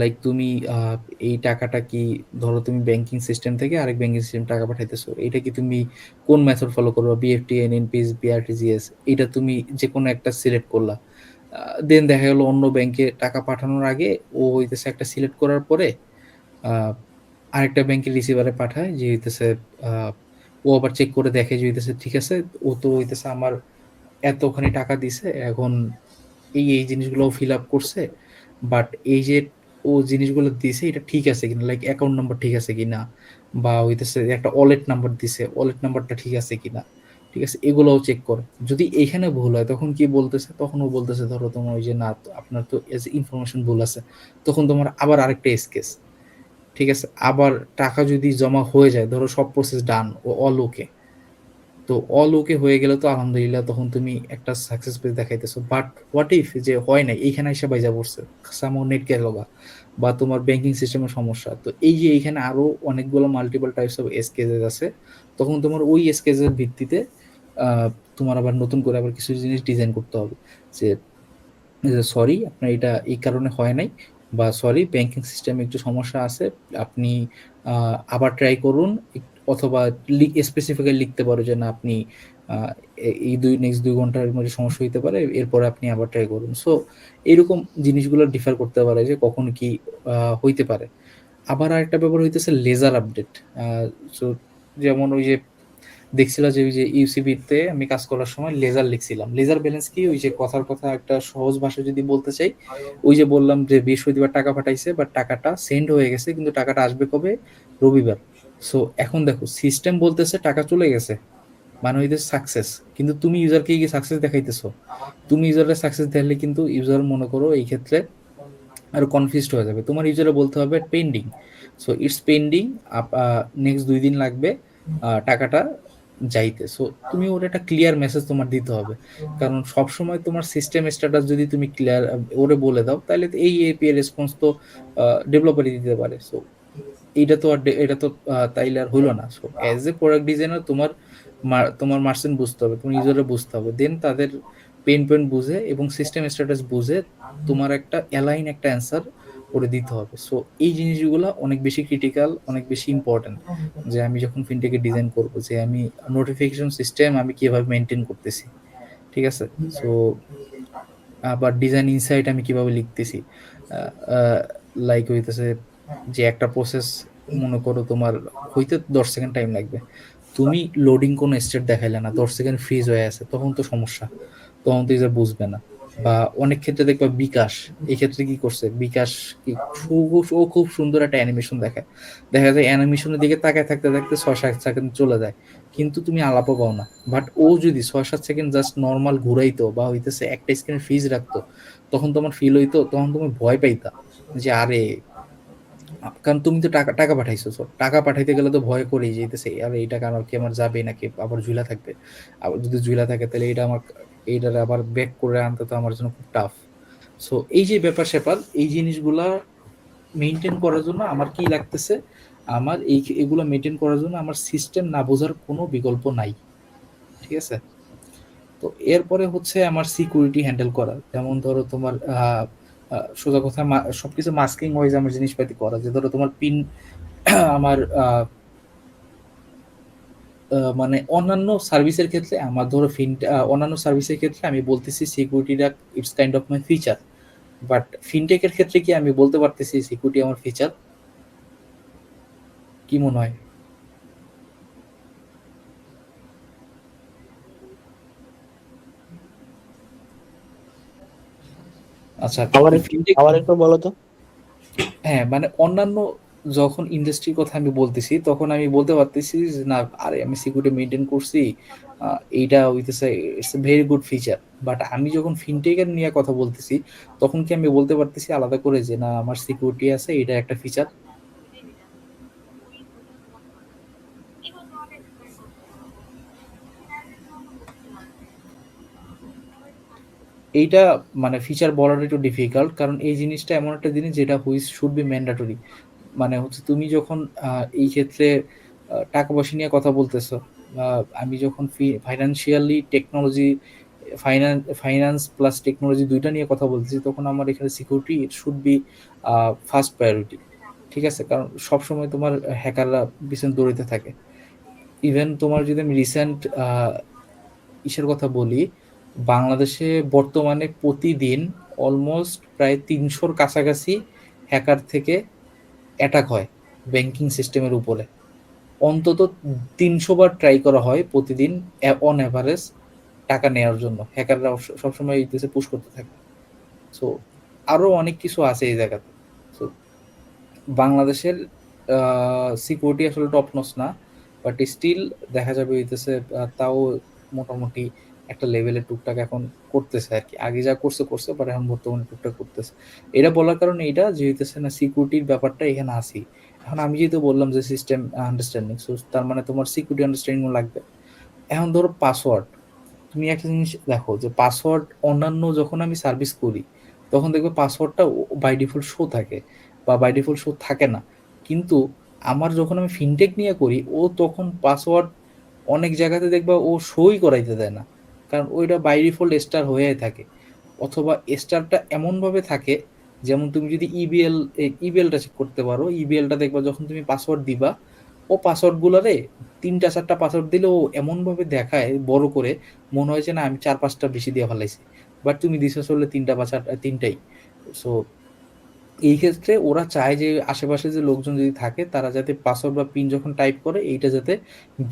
লাইক তুমি এই টাকাটা কি, ধরো তুমি ব্যাংকিং সিস্টেম থেকে আরেক ব্যাংকিং সিস্টেম টাকা পাঠাইতেছো, এটা কি তুমি কোন মেথড ফলো করবা, বিএফটি, এনপিএস, বিআরটিজিএস, এটা তুমি যে কোনো একটা সিলেক্ট করলা। দেন দেখা গেলো অন্য ব্যাংকে টাকা পাঠানোর আগে ও হইতেছে একটা সিলেক্ট করার পরে আরেকটা ব্যাংকের রিসিভারে পাঠায়, যে হইতেছে ও আবার চেক করে দেখে যে হইতেছে ঠিক আছে, ও তো হইতেছে আমার এতখানি টাকা দিছে, এখন এই জিনিসগুলো ফিল আপ করছে, বাট এই যে ও জিনিসগুলো দিছে এটা ঠিক আছে কিনা, লাইক অ্যাকাউন্ট নাম্বার ঠিক আছে কিনা, বা হইতেছে একটা ওয়ালেট নাম্বার দিছে, ওয়ালেট নাম্বারটা ঠিক আছে কিনা, ঠিক আছে, এগুলোও চেক করে। যদি এখানে ভুল হয় তখন কি বলতেছে, তখন ও বলতেছে ধরো তোমার ওই যে না, আপনার তো ইনফরমেশন ভুল আছে, তখন তোমার আবার আরেকটা কেস। ঠিক আছে, আবার টাকা যদি জমা হয়ে যায়, ধরো সব প্রসেস ডান ও অল ওকে, তো অল ওকে হয়ে গেলে তো আলহামদুলিল্লাহ, তখন তুমি একটা সাকসেস পেজ দেখাইতেছো। বাট হোয়াট ইফ যে হয় নাই, এইখানে এসে বাইজা পড়ছে, সামো নেট গেলগা, বা তোমার ব্যাংকিং সিস্টেমের সমস্যা, তো এই যে এইখানে আরো অনেকগুলো মাল্টিপল টাইপস অফ এসকেজেস আছে, তখন তোমার ওই এসকেজের ভিত্তিতে আহ, তোমার আবার নতুন করে আবার কিছু জিনিস ডিজাইন করতে হবে, যে সরি আপনার এটা এই কারণে হয় নাই, বা সরি ব্যাংকিং সিস্টেমে একটু সমস্যা আছে, আপনি আবার ট্রাই করুন, অথবা স্পেসিফিক্যালি লিখতে পারো যে না আপনি আহ, এই নেক্সট 2 ঘন্টার মধ্যে সমস্যা হইতে পারে, এরপরে আপনি আবার ট্রাই করুন। সো এরকম জিনিসগুলো ডিফার করতে পারে যে কখন কি হইতে পারে। আবার আরেকটা ব্যাপার হইতেছে লেজার আপডেট। সো যেমন ওই যে দেখছিল যে ওই যে ইউসিবিতে আমি কাজ করার সময় লেজার লিখছিলাম। লেজার ব্যালেন্স কি, ওই যে কথার কথা একটা সহজ ভাষায় যদি বলতে চাই, ওই যে বললাম যে বৃহস্পতিবার টাকা পাঠাইছে, বাট টাকাটা সেন্ড হয়ে গেছে, কিন্তু টাকাটা আসবে কবে, রবিবার। সো এখন দেখো সিস্টেম বলতেছে টাকা চলে গেছে, মানে হইতেছে সাকসেস, কিন্তু তুমি ইউজারকে কি সাকসেস দেখাইতেছো? তুমি ইউজারের সাকসেস দেখলে কিন্তু ইউজার মনে করো এই ক্ষেত্রে আরো কনফিউজড হয়ে যাবে। তোমার ইউজারে বলতে হবে pending, so it's pending, next 2 দিন লাগবে টাকাটা যাইতে। সো তুমি ওর একটা ক্লিয়ার মেসেজ তোমার দিতে হবে, কারণ সব সময় তোমার সিস্টেম স্ট্যাটাস যদি তুমি ক্লিয়ার ওরে বলে দাও, তাহলে তো এই এপিআই রেসপন্স তো ডেভেলপারই দিতে পারে। সো এইটা তো আর এটা তো তাইলে আর হইলো না। So as a product designer তোমার তোমার মার্চেন্ট বুঝতে হবে, তোমার ইউজারে বুঝতে হবে, দেন তাদের পেন পয়েন্ট বুঝে এবং সিস্টেম স্ট্যাটাস বুঝে তোমার একটা অ্যালাইন একটা অ্যান্সার করে দিতে হবে। সো এই জিনিসগুলো অনেক বেশি ক্রিটিক্যাল, অনেক বেশি ইম্পর্টেন্ট, যে আমি যখন ফিনটেকে ডিজাইন করব, যে আমি নোটিফিকেশন সিস্টেম আমি কিভাবে মেনটেন করতেছি, ঠিক আছে, সো আবার ডিজাইন ইনসাইট আমি কিভাবে লিখতেছি, লাইক হইতেছে যে একটা প্রসেস মনে করো তোমার হইতে 10 সেকেন্ড টাইম লাগবে, তুমি লোডিং কোন স্টেট দেখাইলে না, 10 সেকেন্ড ফ্রিজ হয়ে আছে, তখন তো সমস্যা, তখন তো ইউজার বুঝবে না। বা অনেক ক্ষেত্রে দেখবা বিকাশ, এই ক্ষেত্রে কি করছে বিকাশ, কি ও খুব সুন্দর একটা অ্যানিমেশন দেখায়, দেখা যায় অ্যানিমেশনের দিকে তাকায় থাকতে থাকতে 6-7 সেকেন্ড চলে যায়, কিন্তু তুমি আলাপও পাও না। বাট ও যদি 6-7 সেকেন্ড জাস্ট নর্মাল ঘুরাইতো, বা হইতেছে একটা স্ক্রিনে ফ্রিজ রাখতো, তখন তোমার ফিল হইতো, তখন তুমি ভয় পাইতা যে আরে, কারণ তুমি তো টাকা টাকা পাঠাইছো, so টাকা পাঠাইতে গেলে তো ভয় করেই যেতেছে, আর এই টাকা আমার কি আমার যাবে নাকি আবার ঝুলা থাকবে, আবার যদি ঝুলা থাকে তাহলে এটা আমার, এইটার আবার ব্যাক করে আনতে তো আমার জন্য খুব টাফ। সো এই যে ব্যাপার স্যাপার, এই জিনিসগুলা মেনটেন করার জন্য আমার কি লাগতেছে, আমার এগুলো মেনটেন করার জন্য আমার সিস্টেম না বোঝার কোনো বিকল্প নাই। ঠিক আছে, তো এরপরে হচ্ছে আমার সিকিউরিটি হ্যান্ডেল করা, যেমন ধরো তোমার সোজা কথা সবকিছু মাস্কিং ওয়াইজ আমার জিনিসপাতি করা, যে ধরো তোমার পিন আমার মানে অন্যান্য সার্ভিসের ক্ষেত্রে আমার ধরো অন্যান্য সার্ভিসের ক্ষেত্রে আমি বলতেছি সিকিউরিটিটা it's kind of my feature, but ফিনটেকের ক্ষেত্রে কি আমি বলতে পারতেছি সিকিউরিটি আমার ফিচার? কি মনে হয়? আচ্ছা, ফিনটেক, আবার একটু বলো তো। হ্যাঁ মানে অন্যান্য যখন ইন্ডাস্ট্রির কথা আমি বলতেছি তখন আমি বলতে পারতেছি যে না, আরে আমি সিকিউরিটি মেনটেন করছি, এইটা হইতেছে it's a very good feature. But আমি যখন ফিনটেকের নিয়ে কথা বলতেছি তখন কি আমি বলতে পারতেছি আলাদা করে যে না আমার সিকিউরিটি আছে, এটা একটা ফিচার? এইটা মানে ফিচার বলাটা একটু ডিফিকাল্ট, কারণ এই জিনিসটা এমন একটা জিনিস যেটা হুইচ শুড বি ম্যান্ডেটরি। মানে হচ্ছে তুমি যখন এই ক্ষেত্রে টাকা পয়সা নিয়ে কথা বলতেছো, আমি যখন financially technology, finance plus technology দুইটা নিয়ে কথা বলতেছি, তখন আমার এখানে security it should be first priority. ঠিক আছে, কারণ সবসময় তোমার হ্যাকাররা পিছনে দৌড়াতে থাকে। ইভেন তোমার যদি আমি রিসেন্ট ইসের কথা বলি, বাংলাদেশে বর্তমানে প্রতিদিন অলমোস্ট প্রায় ৩০০-র কাছাকাছি হ্যাকার থেকে অ্যাটাক হয় ব্যাংকিং সিস্টেমের উপরে। অন্তত ৩০০ বার ট্রাই করা হয় প্রতিদিন অন অ্যাভারেজ টাকা নেওয়ার জন্য। হ্যাকাররা সবসময় এই দেশে পুশ করতে থাকে। সো আরও অনেক কিছু আছে এই জায়গাতে। সো বাংলাদেশের সিকিউরিটি আসলে টপ নচ না, বাট স্টিল দেখা যাবে হইতেছে তাও মোটামুটি একটা লেভেলের টুকটাক এখন করতেছে আর কি। আগে যা করছে করছে, বাট এখন বর্তমানে টুকটাক করতেছে। এটা বলার কারণে এইটা যে হইতেছে না সিকিউরিটির ব্যাপারটা এখানে আসি। এখন আমি যেহেতু বললাম যে সিস্টেম আন্ডারস্ট্যান্ডিং, সো তার মানে তোমার সিকিউরিটি আন্ডারস্ট্যান্ডিং লাগবে। এখন ধরো পাসওয়ার্ড, তুমি একটা জিনিস দেখো যে পাসওয়ার্ড অন্যান্য যখন আমি সার্ভিস করি তখন দেখবে পাসওয়ার্ডটা বাই ডিফল্ট শো থাকে বা বাই ডিফল্ট শো থাকে না। কিন্তু আমার যখন আমি ফিনটেক নিয়ে করি ও তখন পাসওয়ার্ড অনেক জায়গাতে দেখবা ও শোই করাইতে দেয় না, কারণ ওইটা বাই ডিফল্ট স্টার হয়ে থাকে। অথবা স্টারটা এমনভাবে থাকে, যেমন তুমি যদি ইবিএলটা চেক করতে পারো, ইবিএলটা দেখবা যখন তুমি পাসওয়ার্ড দিবা ও পাসওয়ার্ডগুলোরে ৩টা ৪টা পাসওয়ার্ড দিলে ও এমনভাবে দেখায় বড় করে, মনে হয় যে না আমি ৪-৫টা বেশি দিয়ে ফেলাইছি, বাট তুমি দিছো আসলে ৩টা বা ৪টা, ৩টাই। সো এই ক্ষেত্রে ওরা চায় যে আশেপাশে যে লোকজন যদি থাকে তারা যাতে পাসওয়ার্ড বা পিন যখন টাইপ করে এইটা যাতে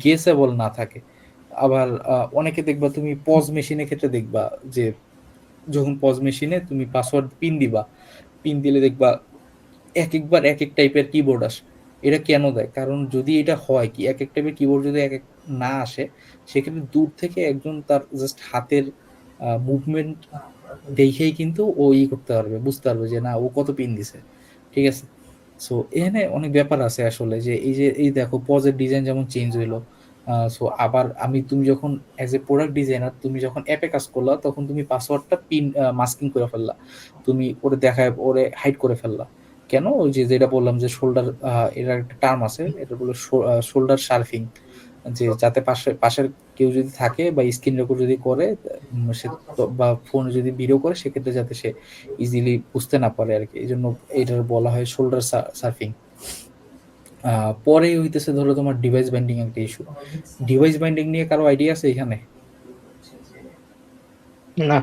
গেসেবল না থাকে। আবার অনেকে দেখবা তুমি পজ মেশিনের ক্ষেত্রে দেখবা যে যখন পজ মেশিনে তুমি পাসওয়ার্ড পিন দিবা, পিন দিলে দেখবা একেকবার একেক টাইপের কিবোর্ড আসে। এটা কেন দেয়? কারণ যদি এটা হয় কি একেক টাইপের কিবোর্ড যদি একেক না আসে, সেক্ষেত্রে দূর থেকে একজন তার জাস্ট হাতের মুভমেন্ট দেখেই কিন্তু ও করতে পারবে, বুঝতে পারবে যে না ও কত পিন দিছে। ঠিক আছে? সো এখানে অনেক ব্যাপার আছে আসলে, যে এই দেখো পজের ডিজাইন যেমন চেঞ্জ হইলো। সো আবার তুমি যখন অ্যাজ এ প্রোডাক্ট ডিজাইনার তুমি যখন অ্যাপে কাজ করলা তখন তুমি পাসওয়ার্ডটা পিন মাস্কিং করে ফেললা, তুমি ওরে দেখায় ওরে হাইড করে ফেললা। কেন? ওই যে যেটা বললাম যে শোল্ডার, এটার একটা টার্ম আছে, এটা বলে শোল্ডার শার্ফিং, যে যাতে পাশের কেউ যদি থাকে বা স্ক্রিন রেকর্ড যদি করে, সে বা ফোনে যদি ভিডিও করে সেক্ষেত্রে যাতে সে ইজিলি বুঝতে না পারে আর কি। এই জন্য এটার বলা হয় শোল্ডার সার্ফিং। পরে হইতেছে ধরো তোমার ডিভাইস বাইন্ডিং একটা ইস্যু। ডিভাইস বাইন্ডিং নিয়ে কারো আইডিয়া আছে এখানে? না।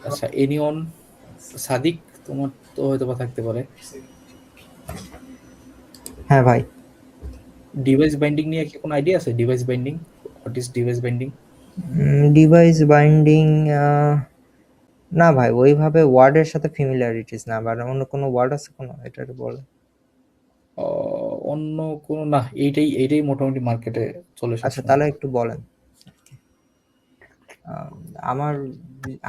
আচ্ছা, এনিওন? সাদিক, তোমার তো হয়তো বা থাকতে পারে। হ্যাঁ ভাই। ডিভাইস বাইন্ডিং নিয়ে কি কোনো আইডিয়া আছে? Device binding, what is device binding? Device binding, না ভাই ওইভাবে ওয়ার্ডের সাথে ফ্যামিলিয়ারিটিস না, বা অন্য কোনো ওয়ার্ড আছে কোনো এটার বলে? অন্য কোনো না, এইটাই মোটামুটি মার্কেটে চলে আচ্ছা সবসময়। তাহলে একটু বলেন। আহ, আমার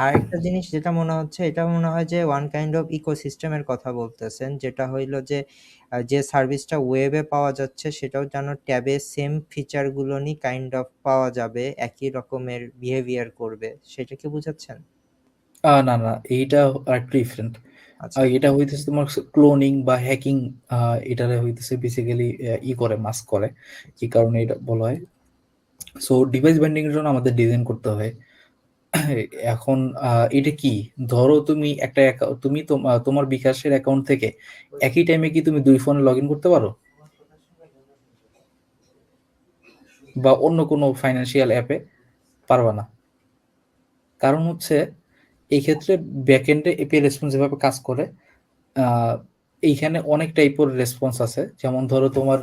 আরেকটা জিনিস যেটা মনে হচ্ছে, এটা মনে হয় যে ওয়ান কাইন্ড অফ ইকোসিস্টেমের কথা বলতেছেন, যেটা হইলো যে যে সার্ভিসটা ওয়েবে পাওয়া যাচ্ছে সেটাও যেন ট্যাবে সেম ফিচারগুলো নিয়ে কাইন্ড অফ পাওয়া যাবে, একই রকমের বিহেভিয়ার করবে, সেটা কি বুঝাচ্ছেন? না না, এইটা আরেকটু ডিফারেন্ট। আচ্ছা। এটা হইতেছে তোমার ক্লোনিং বা হ্যাকিং, এটারে হইতেছে বেসিক্যালি করে মাস্ক করে, এই কারণে এটা বলা হয়। সো ডিভাইস বাইন্ডিং এর জন্য আমাদের ডিজাইন করতে হয়। এখন এটা কি, ধরো তুমি একটা তুমি তোমার বিকাশের অ্যাকাউন্ট থেকে একই টাইমে কি তুমি 2 ফোনে লগ ইন করতে পারো? বা অন্য কোনো ফাইন্যান্সিয়াল অ্যাপে পারবা না। কারণ হচ্ছে এই ক্ষেত্রে ব্যাকএন্ডে এপিআই রেসপন্স যেভাবে কাজ করে, এইখানে অনেক টাইপের রেসপন্স আছে। যেমন ধরো তোমার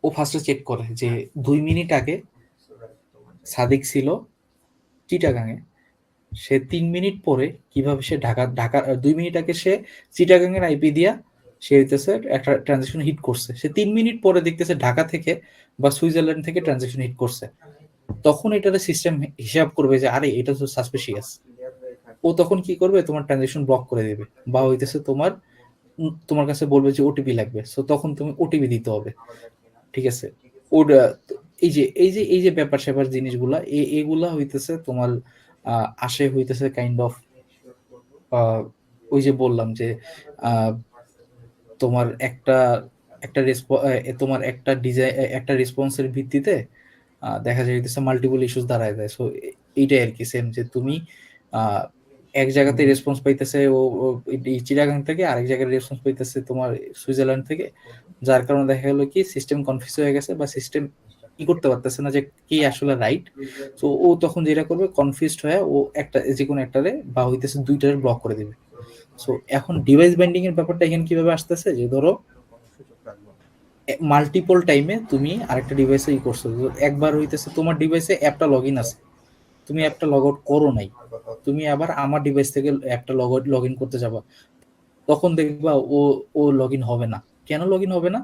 ও ফার্স্টে চেক করে যে 2 মিনিট আগে সাদিক ছিল চিটাগাঙে, সে 3 মিনিট পরে কিভাবে সে ঢাকা 2 মিনিট আগে সে চিটাগাঙের আইপি দিয়া সে হইতেছে একটা ট্রানজেকশন হিট করছে, সে 3 মিনিট পরে দেখতেছে ঢাকা থেকে বা সুইজারল্যান্ড থেকে ট্রানজেকশন হিট করছে। তখন এটার সিস্টেম হিসাব করবে যে আরে এটা তো সাসপিশিয়াস, ও তখন কি করবে, তোমার ট্রানজেকশন ব্লক করে দেবে, বা হইতেছে তোমার কাছে বলবে যে ওটিপি লাগবে, সো তখন তুমি ওটিপি দিতে হবে। ঠিক আছে, ওটা এই যে ব্যাপার স্যাপার জিনিসগুলা এগুলা হইতেছে তোমার আসে হইতেছে কাইন্ড অফ ওই যে বললাম যে আহ, তোমার তোমার একটা রেসপন্সের ভিত্তিতে দেখা যায় হইতেছে মাল্টিপল ইস্যুস দাঁড়ায় যায়। সো এইটাই আর কি সেম, যে তুমি আহ, এক জায়গাতে রেসপন্স পাইতেছে এই চিটাগাং থেকে, আরেক জায়গায় রেসপন্স পাইতেছে তোমার সুইজারল্যান্ড থেকে, যার কারণে দেখা গেলো কি সিস্টেম কনফিউজ হয়ে গেছে বা সিস্টেম করতে পারতেছে না যে কি আসলে রাইট। তো ও তখন যেটা করবে, কনফিউজড হয়ে ও একটা যে কোনো একটারে বা হইতেছে দুইটারে ব্লক করে দিবে। সো এখন ডিভাইস বাইন্ডিং এর ব্যাপারটা এখানে কিভাবে আসতেছে, যে ধরো মাল্টিপল টাইমে তুমি আরেকটা ডিভাইসে করছো, একবার হইতেছে তোমার ডিভাইসে অ্যাপটা লগ ইন আছে, তুমি অ্যাপটা লগ আউট করো নাই, তুমি আবার আমার ডিভাইস থেকে অ্যাপটা লগ ইন করতে যাবা, তখন দেখবা ও লগ ইন হবে না। কেন লগ ইন হবে না?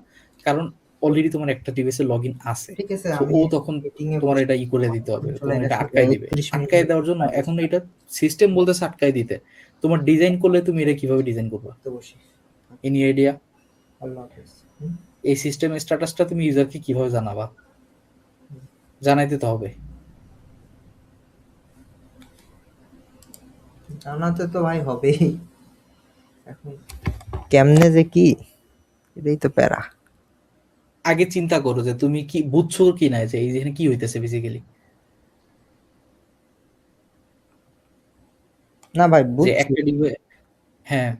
কারণ অলরেডি তোমার একটা ডিভাইসে লগ ইন আছে। ঠিক আছে, তো আমি ও তখন মিটিং এ তোমার বসে এটা করে দিতে হবে, চলে তোমার এটা গেছে আটকায় দিবে। 30 মিনিট আটকায় দেওয়ার জন্য এখন এটা সিস্টেম বলতেছে আটকায় দিতে, তোমার ডিজাইন করলে তুমি এটা কিভাবে ডিজাইন করবা? তো বসি। Any idea? আল্লাহ হাফেজ। এই সিস্টেমের স্ট্যাটাসটা তুমি ইউজারকে কিভাবে জানাবা? জানাইতে তো হবে। জানাতে তো ভাই হবেই, এখন কেমনে যে কি, এটাই তো প্যারা। আগে চিন্তা করো যে তুমি কি বুঝছো কি না, যে এই যেখানে কি হইতেছে বেসিক্যালি। না ভাই যে বুঝছি। একটা ডিভাইস, হ্যাঁ,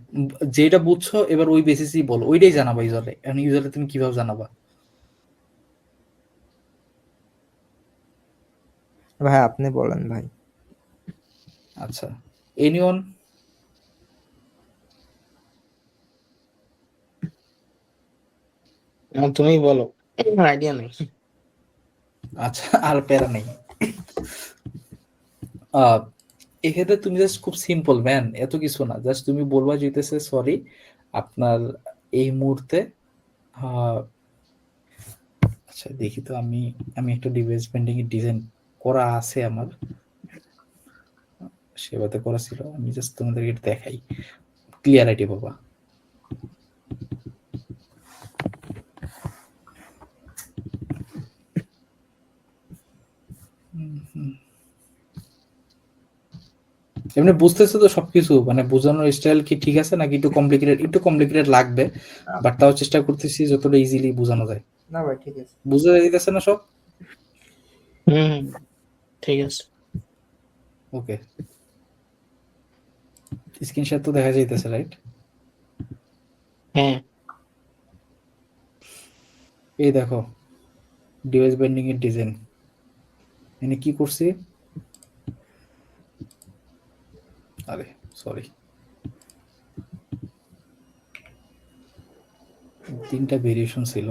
যেটা বুঝছো এবার ওই বেসিসই বলো, ওইটাই জানাবা ইউজারে। এখন ইউজারে তুমি কিভাবে জানাবা? ভাই আপনি বলেন ভাই। আচ্ছা, এনিওন? তুমি বলো, আইডিয়া নেই। আচ্ছা, আর প্যারা নেই। এক্ষেত্রে তুমি জাস্ট খুব সিম্পল ম্যান, এত কিছু না, জাস্ট তুমি বলবা যেতেছে সরি আপনার এই মুহূর্তে আচ্ছা দেখি তো, আমি আমি একটা ডিভাইস পেন্ডিং এর ডিজাইন করা আছে আমার, সেবাতে করা ছিল, আমি জাস্ট তোমাদেরকে এটা দেখাই, ক্লিয়ারিটি পাবা। এমনি বুঝতেছো তো সবকিছু, মানে বোঝানোর স্টাইল কি ঠিক আছে নাকি একটু কমপ্লিকেটেড লাগবে, বাট তাও চেষ্টা করতেছি যতটা ইজিলি বোঝানো যায়। না ভাই ঠিক আছে। বুঝতে যাইতেছে না সব? হুম, ঠিক আছে। ওকে, স্ক্রিনশট তো দেখা যাইতেছে, রাইট? হ্যাঁ, এই দেখো ডিভাইস বাইন্ডিং এর ডিজাইন, মানে কি করছি, আরে সরি, 3টা ভেরিয়েশন ছিল।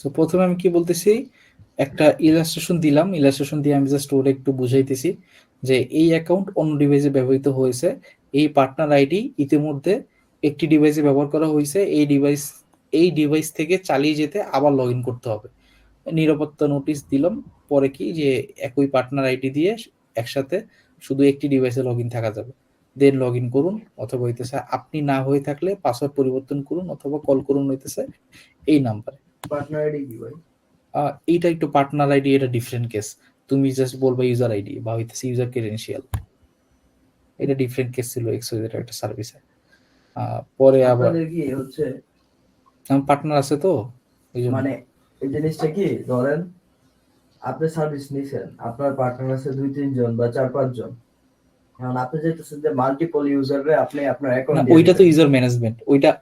তো প্রথমে আমি কি বলতেছি, একটা ইলাস্ট্রেশন দিলাম, ইলাস্ট্রেশন দিয়ে আমি জাস্ট ওটা একটু বুঝাইতেছি যে এই অ্যাকাউন্ট অন্য ডিভাইসে ব্যবহৃত হয়েছে, এই পার্টনার আইডি ইতিমধ্যে একটি ডিভাইসে ব্যবহার করা হয়েছে, এই ডিভাইস থেকে চালিয়ে যেতে আবার লগ ইন করতে হবে। নিরাপত্তা নোটিশ দিলাম, পরে কি যে একই পার্টনার আইডি দিয়ে একসাথে শুধু একটি ডিভাইসে লগ ইন থাকা যাবে, দেন লগ ইন করুন, অথবা হইতেছে আপনি না হয়ে থাকলে পাসওয়ার্ড পরিবর্তন করুন, অথবা কল করুন হইতেছে এই নাম্বারে। পার্টনার আইডি কি ভাই? এইটা একটু পার্টনার আইডি, এটা ডিফারেন্ট কেস, তুমি জাস্ট বলবা ইউজার আইডি বা হইতেছে ইউজার ক্রেডেনশিয়াল, এটা ডিফারেন্ট কেস ছিল এক্সওয়াইজেড একটা সার্ভিসে। পরে আবার আপনাদের কি হচ্ছে পার্টনার আছে তো এই জন্য। মানে এই জিনিসটা কি ধরেন আপনি সার্ভিস নিছেন, আপনার পার্টনার আছে 2-3 জন বা 4-5 জন। এখন আপনি চাইতেছেন যে মাল্টিপল ইউজারে আপনি আপনার না অ্যাকাউন্ট দিয়ে ওইটা তো দিবেন। ইউজার ম্যানেজমেন্ট,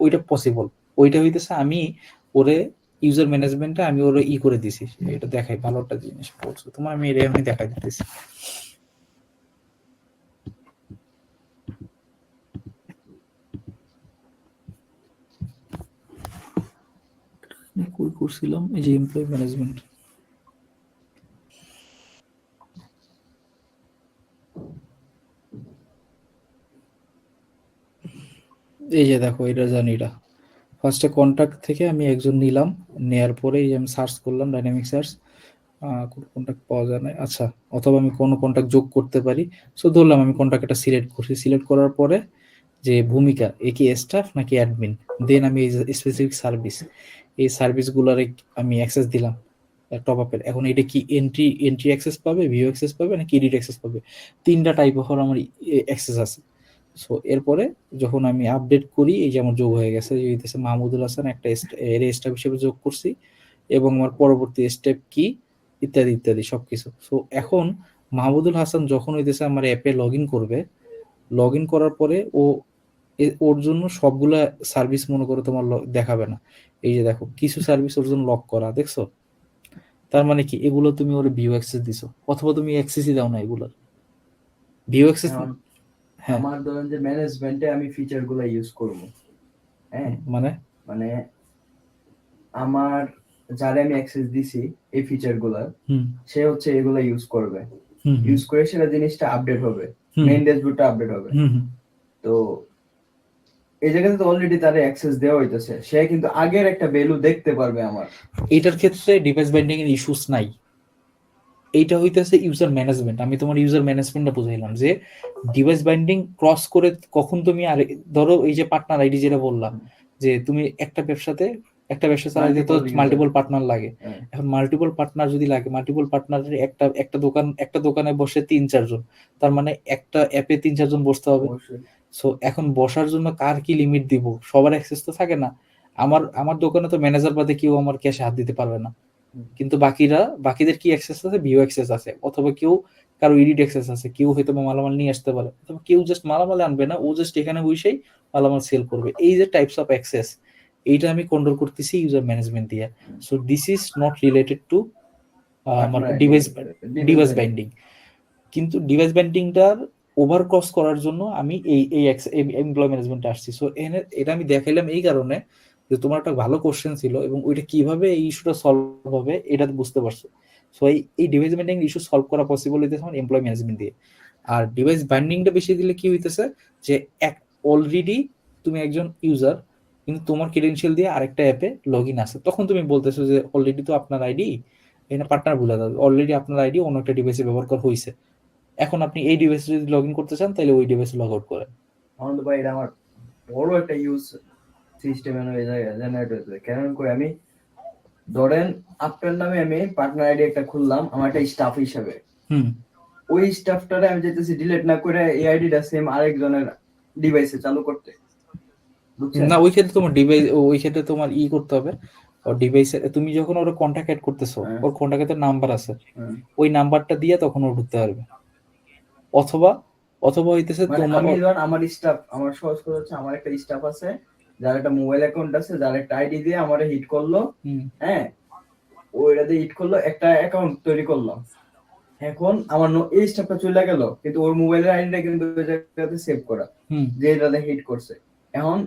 ওইটা পসিবল। ওইটা হইতেছে আমি ওরে ইউজার ম্যানেজমেন্টে আমি ওরে করে দিছি। এটা দেখাই ভালো একটা জিনিস বলছো তোমার, আমি এটা আমি দেখাই দিতেছি। কই করছিলাম, এই যে এমপ্লয়ি ম্যানেজমেন্ট। এই যে দেখো, এটা জানি, এটা ফার্স্টে কন্ট্যাক্ট থেকে আমি একজন নিলাম, নেয়ার পরে এই যে আমি সার্চ করলাম ডাইনামিক সার্চ, কোনো কন্ট্যাক্ট পাওয়া যায় না। আচ্ছা, অথবা আমি কোনো কন্ট্যাক্ট যোগ করতে পারি। সো ধরলাম আমি কন্ট্যাক্টটা সিলেক্ট করছি, সিলেক্ট করার পরে যে ভূমিকা এ কি স্টাফ নাকি অ্যাডমিন, দেন আমি এই স্পেসিফিক সার্ভিস, এই সার্ভিসগুলোরে আমি অ্যাক্সেস দিলাম টপ আপের। এখন এটা কি এন্ট্রি অ্যাক্সেস পাবে, ভিউ অ্যাক্সেস পাবে নাকি এডিট অ্যাক্সেস পাবে, তিনটা টাইপ অফ আমার অ্যাক্সেস আছে। সো এরপরে যখন আমি আপডেট করি, এই যে আমার যোগ হয়ে গেছে, যে হইতেছে মাহমুদুল হাসান, একটা স্টাফ হিসেবে যোগ করছি, এবং আমার পরবর্তী স্টেপ কি, ইত্যাদি ইত্যাদি সবকিছু। সো এখন মাহমুদুল হাসান যখন হইতেছে আমার অ্যাপে লগ ইন করবে, লগ ইন করার পরে ওর জন্য সবগুলা সার্ভিস মনে করো তোমার দেখাবে না। এই যে দেখো কিছু সার্ভিস ওর জন্য লক করা, দেখছো? তার মানে কি, এগুলো তুমি ওর ভিউ অ্যাক্সেস দিছো, অথবা তুমি অ্যাক্সেসই দাও না এগুলোর ভিউ অ্যাক্সেস। এখন হ্যাঁ, আমার ধরেন যে ম্যানেজমেন্টে আমি ফিচার গুলো ইউজ করব, হ্যাঁ, মানে মানে আমার যারে আমি অ্যাক্সেস দিছি এই ফিচার গুলার, হুম সে হচ্ছে এগুলা ইউজ করবে, হুম ইউজ করে সেটা জিনিসটা আপডেট হবে, হুম মেইন ড্যাশবোর্ডটা আপডেট হবে। হুম হুম। তো এই জায়গাতে তো অলরেডি তার অ্যাক্সেস দেওয়া হইতেছে, সে কিন্তু আগের একটা ভ্যালু দেখতে পারবে আমার। এইটার ক্ষেত্রে ডিভাইস বাইন্ডিং এর ইস্যুস নাই। এইটা হইতেছে ইউজার ম্যানেজমেন্ট। আমি তোমার ইউজার ম্যানেজমেন্টটা বুঝাইলাম যে ডিভাইস বাইন্ডিং ক্রস করে কখন তুমি, আর ধরো এই যে পার্টনার আইডি যেটা বললাম, যে তুমি একটা ব্যবসা চালাইতে তো Multiple user, মাল্টিপল পার্টনার লাগে। হ্যাঁ, এখন মাল্টিপল পার্টনার যদি লাগে, মাল্টিপল পার্টনারের একটা দোকানে বসে 3-4 জন, তার মানে একটা অ্যাপে 3-4 জন বসতে হবে। অবশ্যই। সো এখন বসার জন্য কার কি লিমিট দিব, সবার অ্যাক্সেস তো থাকে না। আমার দোকানে তো ম্যানেজার বাদে কেউ আমার ক্যাশে হাত দিতে পারবে না, কিন্তু বাকিদের কি অ্যাক্সেস আছে, ভিউ অ্যাক্সেস আছে, অথবা কেউ কারো এডিট অ্যাক্সেস আছে, কেউ হয়তো মালামাল নিয়ে আসতে পারে, অথবা কেউ জাস্ট মালামাল আনবে না, ও জাস্ট এখানে বসেই মালামাল সেল করবে। এই যে টাইপস অফ অ্যাক্সেস, এইটা আমি কন্ট্রোল করতেছি ইউজার ম্যানেজমেন্ট দিয়ে। So this is not related to আমার Partner ID, device device binding। Binding. কিন্তু ডিভাইস বাইন্ডিংটার ওভার ক্রস করার জন্য আমি এই এই এমপ্লয় ম্যানেজমেন্টে আসছি। সো এটা আমি দেখাইলাম এই কারণে যে তোমার একটা ভালো কোশ্চেন ছিল, এবং ওইটা কিভাবে এই ইস্যুটা সলভ হবে এটা বুঝতে পারছো। সো এই ডিভাইস বাইন্ডিং ইস্যু সলভ করা পসিবল হইতেছে আমার এমপ্লয় ম্যানেজমেন্ট দিয়ে। আর ডিভাইস বাইন্ডিংটা বেশি দিলে কি হইতেছে, যে অলরেডি তুমি একজন ইউজার, কিন্তু তোমার ক্রেডেনশিয়াল দিয়ে আরেকটা অ্যাপে লগ ইন আছে, তখন তুমি বলতেছো যে অলরেডি তো আপনার আইডি, এখানে পার্টনার ভুলে যাবে, অলরেডি আপনার আইডি অন্য একটা ডিভাইসে ব্যবহার করা হয়েছে, এখন আপনি এই ডিভাইসে যদি লগ ইন করতে চান তাহলে ওই ডিভাইসে লগ আউট করেন। আনন্দ ভাই, এটা আমার বড় একটা ইউজ সিস্টেম জেনারেট হয়েছে। কেমন করে, আমি ধরেন আপনার নামে আমি পার্টনার আইডি একটা খুললাম আমার একটা স্টাফ হিসাবে, হুম ওই স্টাফটারে আমি চাইতেছি ডিলিট না করে এই আইডিটা সেম আরেকজনের ডিভাইসে চালু করতে, বুঝছেন? না, ওই ক্ষেত্রে তোমার করতে হবে, ওর ডিভাইসে তুমি যখন ওর কন্ট্যাক্ট অ্যাড করতেছো, হ্যাঁ, ওর কন্ট্যাক্টের নাম্বার আছে, হ্যাঁ। ওই নাম্বারটা দিয়ে তখন ও ঢুকতে পারবে। অথবা অথবা হইতেছে মানে তোমার আমি ধরেন আমার স্টাফ, আমার সহজ করে হচ্ছে আমার একটা স্টাফ আছে, যার একটা মোবাইল অ্যাকাউন্ট আছে, যার একটা আইডি দিয়ে আমারে হিট করলো, হ্যাঁ, ওইটা দিয়ে হিট করলো, একটা অ্যাকাউন্ট তৈরি করলাম। এখন আমার এই স্টাফটা চলে গেল, কিন্তু ওর মোবাইলের আইডিটা কিন্তু ওই জায়গাতে সেভ করা, যে এটাতে হিট করছে। এখন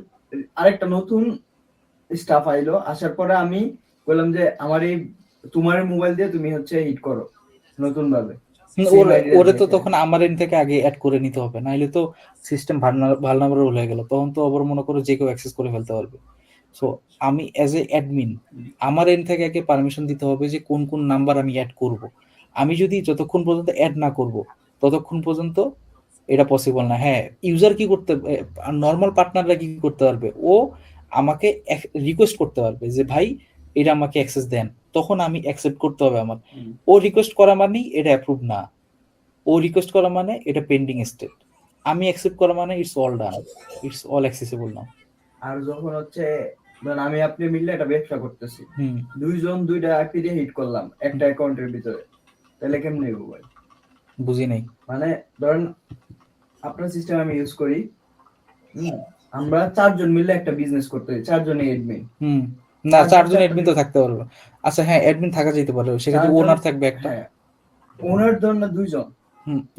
আরেকটা নতুন স্টাফ আইলো, আসার পরে আমি বললাম যে আমার এই তোমার মোবাইল দিয়ে তুমি হচ্ছে হিট করো নতুন ভাবে, ওরে তো তখন আমার এন্ড থেকে আগে অ্যাড করে নিতে হবে, নাহলে তো সিস্টেম ভালনারেবল হয়ে গেল, তখন তো আবার মনে করো যে কেউ অ্যাক্সেস করে ফেলতে পারবে। সো আমি অ্যাজ এ অ্যাডমিন আমার এন্ড থেকে আগে পারমিশন দিতে হবে যে কোন কোন নাম্বার আমি অ্যাড করব। আমি যদি যতক্ষণ পর্যন্ত অ্যাড না করব ততক্ষণ পর্যন্ত এটা পসিবল না। হ্যাঁ, ইউজার কি করতে, নর্মাল পার্টনাররা কি করতে পারবে, ও আমাকে রিকোয়েস্ট করতে পারবে যে ভাই এটা আমাকে অ্যাক্সেস দেন, তখন আমি অ্যাকসেপ্ট করতে হবে আমার। ও রিকোয়েস্ট করা মানেই এটা অ্যাপ্রুভ না, ও রিকোয়েস্ট করা মানে এটা পেন্ডিং স্টেট, আমি অ্যাকসেপ্ট করা মানে it's all done, it's all accessible now. আর যখন হচ্ছে ধরেন আমি আপনি মিললে একটা ব্যবসা করতেছি, হুম দুইজন দুইটা আইপি দিয়ে হিট করলাম একটা অ্যাকাউন্টের ভিতরে, তাহলে কেমনে নেবো ভাই? বুঝি নাই। মানে ধরেন আপনার সিস্টেম আমি ইউজ করি, আমরা 4 জন মিলে একটা বিজনেস করতে হয়, 4 জনই অ্যাডমিন। না, 4 চারজন জন 4টা অ্যাডমিন তো থাকতে পারবে। আচ্ছা হ্যাঁ, অ্যাডমিন থাকা যেতে পারে, সেক্ষেত্রে 4 জন, ওনার থাকবে একটা। হ্যাঁ ওনার ধরেন না 2 জন।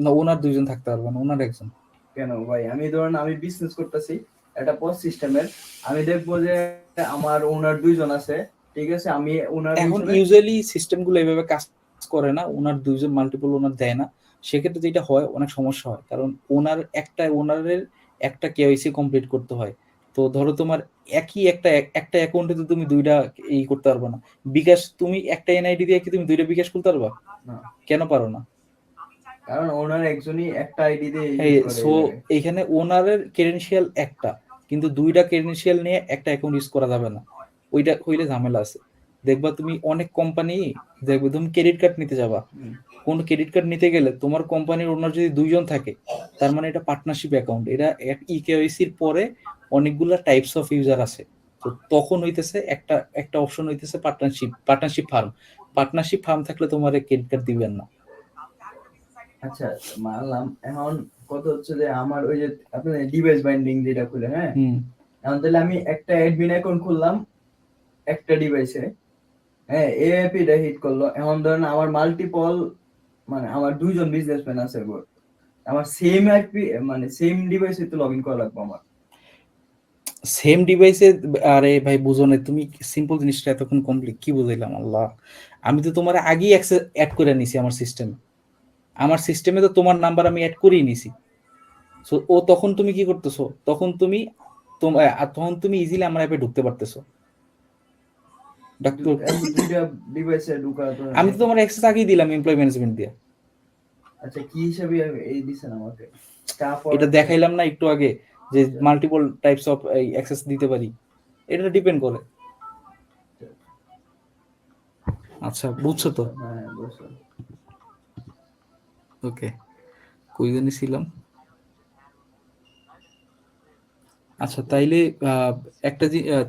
না, ওনার 2 জন থাকতে পারবে না, ওনার একজন। কেন ভাই? আমি ধরেন আমি বিজনেস করতেছি একটা পজ সিস্টেমের, আমি দেখবো যে আমার ওনার 2 জন আছে, ঠিক আছে, আমি ওনার এখন হিসেবে ইউজুয়ালি সিস্টেমগুলো এইভাবে কাজ করে না, ওনার 2 জন মাল্টিপল ওনার দেয় না। সেক্ষেত্রে যেটা হয়, অনেক সমস্যা হয়, কারণ ওনারের একটা কেওয়াইসি কমপ্লিট করতে হয়। তো ধরো তোমার একই একটা অ্যাকাউন্টে তো তুমি 2টা করতে পারবে না। বিকাশ, তুমি একটা এনআইডি দিয়ে কি তুমি 2টা বিকাশ খুলতে পারবা? না, কেন পারো না? কারণ ওনার একজনই একটা আইডি দিয়ে এই ইউজ করে সো এইখানে ওনারের ক্রেডেনশিয়াল একটা, কিন্তু 2টা ক্রেডেনশিয়াল নিয়ে একটা অ্যাকাউন্ট ইউজ করা যাবে না। ওইটা হইলে ঝামেলা আছে। দেখবা তুমি অনেক কোম্পানি, দেখবে তুমি ক্রেডিট কার্ড নিতে যাবা, কোন ক্রেডিট কার্ড নিতে গেলে তোমার কোম্পানির ওনার যদি 2 জন থাকে, তার মানে এটা পার্টনারশিপ অ্যাকাউন্ট। এটা ইকেওয়াইসির পরে অনেকগুলা টাইপস অফ ইউজার আছে। তো তখন হইতেছে একটা অপশন হইতেছে পার্টনারশিপ ফার্ম থাকলে তোমার ক্রেডিট কার্ড দিবেন না। আচ্ছা মানলাম, এখন কত হচ্ছে যে আমার ওই যে আপনার ডিভাইস বাইন্ডিং যেটা খুলে, হ্যাঁ, এখন তাহলে আমি একটা অ্যাডমিন অ্যাকাউন্ট খুললাম একটা ডিভাইসে, হ্যাঁ, এআইপিটা হিট করলো, এখন ধরেন আমার মাল্টিপল, মানে আমার 2 জন বিজনেসম্যান আছে, আমার সেম আইপি মানে সেম ডিভাইসে তো লগইন করা লাগবে আমার। সেম ডিভাইসে? আরে ভাই বুঝো না তুমি, সিম্পল জিনিসটা এতক্ষণ কমপ্লিট কি বুঝাইলাম আল্লাহ। আমি তো তোমার আগেই অ্যাড করে নিছি আমার সিস্টেমে তো তোমার নাম্বার আমি অ্যাড করেই নিছি। সো ও তখন তুমি কি করতেছো, তখন তুমি ইজিলি আমার অ্যাপে ঢুকতে পারতেছো। দুইটা ডিভাইসে ঢুকা তো আমি তো তোমার অ্যাক্সেস আগেই দিলাম এমপ্লয় ম্যানেজমেন্ট দিয়ে। আচ্ছা কি হিসাবে এই দিছেন আমাকে? স্টাফ এটা দেখাইলাম না একটু আগে, যে মাল্টিপল টাইপস অফ অ্যাক্সেস দিতে পারি। এটা ডিপেন্ড করে। আচ্ছা বুঝছো তো? হ্যাঁ বুঝছো। ওকে, কই জানি ছিলাম। আচ্ছা তাইলে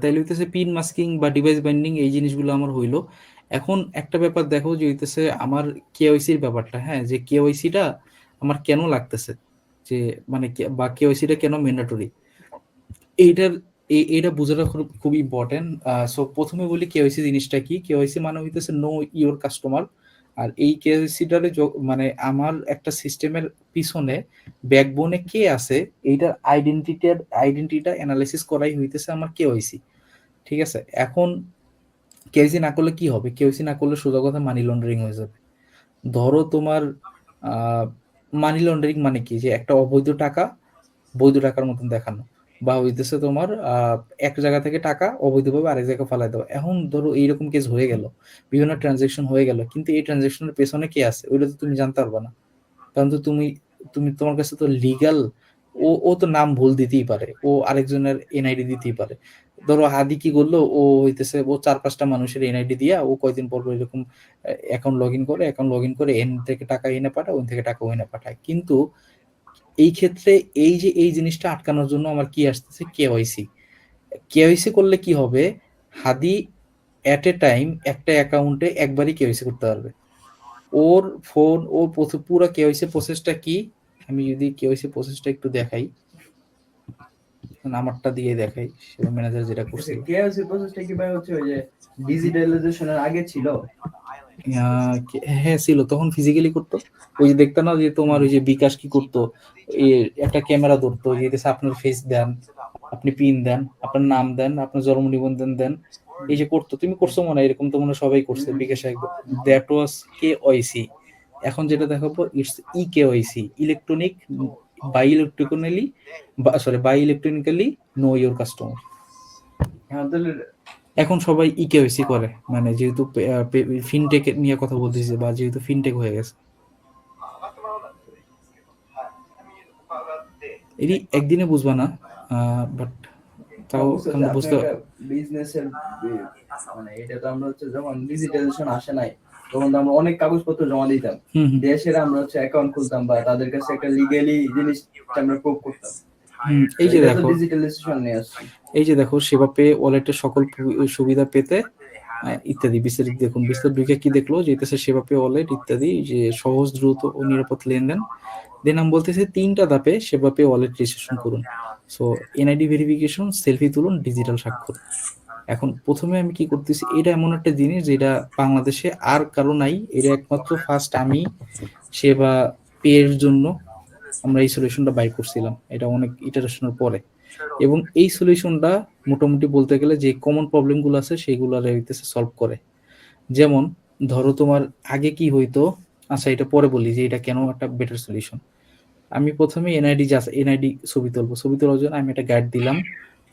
তাইলে হইতেছে পিন মাস্কিং বা ডিভাইস বাইন্ডিং, এই জিনিসগুলো আমার হইলো। এখন একটা ব্যাপার দেখো যে হইতেছে আমার কেওয়াইসির ব্যাপারটা, হ্যাঁ, যে কেওয়াইসিটা আমার কেন লাগতেছে, যে মানে বা কেওয়াইসিটা কেন ম্যান্ডেটরি, এইটার এইটা বোঝাটা খুব ইম্পর্টেন্ট। সো প্রথমে বলি কেওয়াইসি জিনিসটা কি। কেওয়াইসি মানে হইতেছে নো ইওর কাস্টমার। আর এই কেওয়াইসিটারে মানে আমার একটা সিস্টেমের পিছনে ব্যাকবোনে কে আছে, এইটার আইডেন্টিটিটা অ্যানালাইসিস করাই হইতেছে আমার কেওয়াইসি। ঠিক আছে, এখন কেওয়াইসি না করলে কি হবে? কেওয়াইসি না করলে সোজা কথা মানি লন্ডারিং হয়ে যাবে। ধরো তোমার মানি লন্ডারিং মানে কি, যে একটা অবৈধ টাকা বৈধ টাকার মতন দেখানো, বা হইতেছে তোমার এক জায়গা থেকে টাকা অবৈধভাবে আরেক জায়গায় ফালাই দেওয়া। এখন ধরো এইরকম কেস হয়ে গেল, বিভিন্ন ট্রানজেকশন হয়ে গেল, কিন্তু এই ট্রানজেকশনের পেছনে কে আছে ওইটা তো তুমি জানতে পারবে না, কারণ তো তোমার কাছে তো লিগাল, ও তো নাম ভুল দিতেই পারে, ও আরেকজনের এনআইডি দিতেই পারে। ধরো হাদি কি করলো, ও হইতেছে ও 4-5টা মানুষের এনআইডি দিয়া ও কয়দিন পর এরকম অ্যাকাউন্ট লগ ইন করে এন থেকে টাকা এনে পাঠায়, ওন থেকে টাকা ওইনে পাঠায়। কিন্তু এই ক্ষেত্রে এই জিনিসটা আটকানোর জন্য আমার কি আসতেছে, কেওয়াইসি করলে কি হবে, হাদি এট এ টাইম একটা অ্যাকাউন্টে একবারই কেওয়াইসি করতে পারবে। ওর ফোন, ও পুরো কেওয়াইসি প্রসেসটা কি, আমি যদি কেওয়াইসি প্রসেসটা একটু দেখাই, আমারটা দিয়ে দেখাই, সেবা ম্যানেজার যেটা করছে। কেওয়াইসি প্রসেসটা কি ভাই হচ্ছে ওই যে ডিজিটালাইজেশনের আগে ছিল? হ্যাঁ ছিল, তখন ফিজিক্যালি করতো। ওই যে দেখতে না, যে তোমার ওই যে বিকাশ কি করতো, একটা ক্যামেরা ধরতো, যে আপনার ফেস দেন, আপনি পিন দেন, আপনার নাম দেন, আপনার জন্ম নিবন্ধন দেন, এই যে করতো। তুমি করছো মনে হয়, এরকম তো মনে হয় সবাই করছে বিকাশে একবার। That was KYC. এখন যেটা দেখাবো, it's e KYC, electronic by electronically know your customer. এখন সবাই ই কেওয়াইসি করে, মানে যেহেতু ফিনটেক নিয়ে কথা বলতেছে, বা যেহেতু ফিনটেক হয়ে গেছে, এটি একদিনে বুঝবা না, বাট তাও বুঝতে। বিজনেসের মানে এটা তো আমরা হচ্ছে যখন ডিজিটালাইজেশন আসে নাই, তখন তো আমরা অনেক কাগজপত্র জমা দিতাম, দেশের আমরা হচ্ছে অ্যাকাউন্ট খুলতাম বা তাদের কাছে একটা লিগ্যালি জিনিস আমরা প্রুভ করতাম। এই যে দেখো, ডিজিটালাইজেশন নিয়ে আসছে। এই যে দেখো, সেবা পে ওয়ালেটের সকল সুবিধা পেতে ইত্যাদি বিস্তারিত দেখুন। বিস্তারিত ঢুকে কি দেখলো যে হইতেছে সেবা পে ওয়ালেট ইত্যাদি, যে সহজ, দ্রুত ও নিরাপদ লেনদেন। দেন আমি বলতেছি 3টা ধাপে সেবা পে ওয়ালেট রেজিস্ট্রেশন করুন। সো এনআইডি ভেরিফিকেশন, সেলফি তুলুন, ডিজিটাল স্বাক্ষর। এখন প্রথমে আমি কি করতেছি, এটা এমন একটা জিনিস যেটা বাংলাদেশে আর কারো নাই, এটা একমাত্র ফার্স্ট আমি সেবা পে এর জন্য আমরা এই সলিউশনটা বাই করছিলাম, এটা অনেক ইটারেশনের পরে। এবং এই সলিউশনটা মোটামুটি বলতে গেলে যে কমন প্রবলেমগুলো আছে সেগুলো হইতেছে সলভ করে। যেমন ধরো তোমার আগে কি হইতো, আচ্ছা এটা পরে বলি যে এটা কেন একটা বেটার সলিউশন। আমি প্রথমে এনআইডি ছবি তুলবো, ছবি তোলার জন্য আমি একটা গাইড দিলাম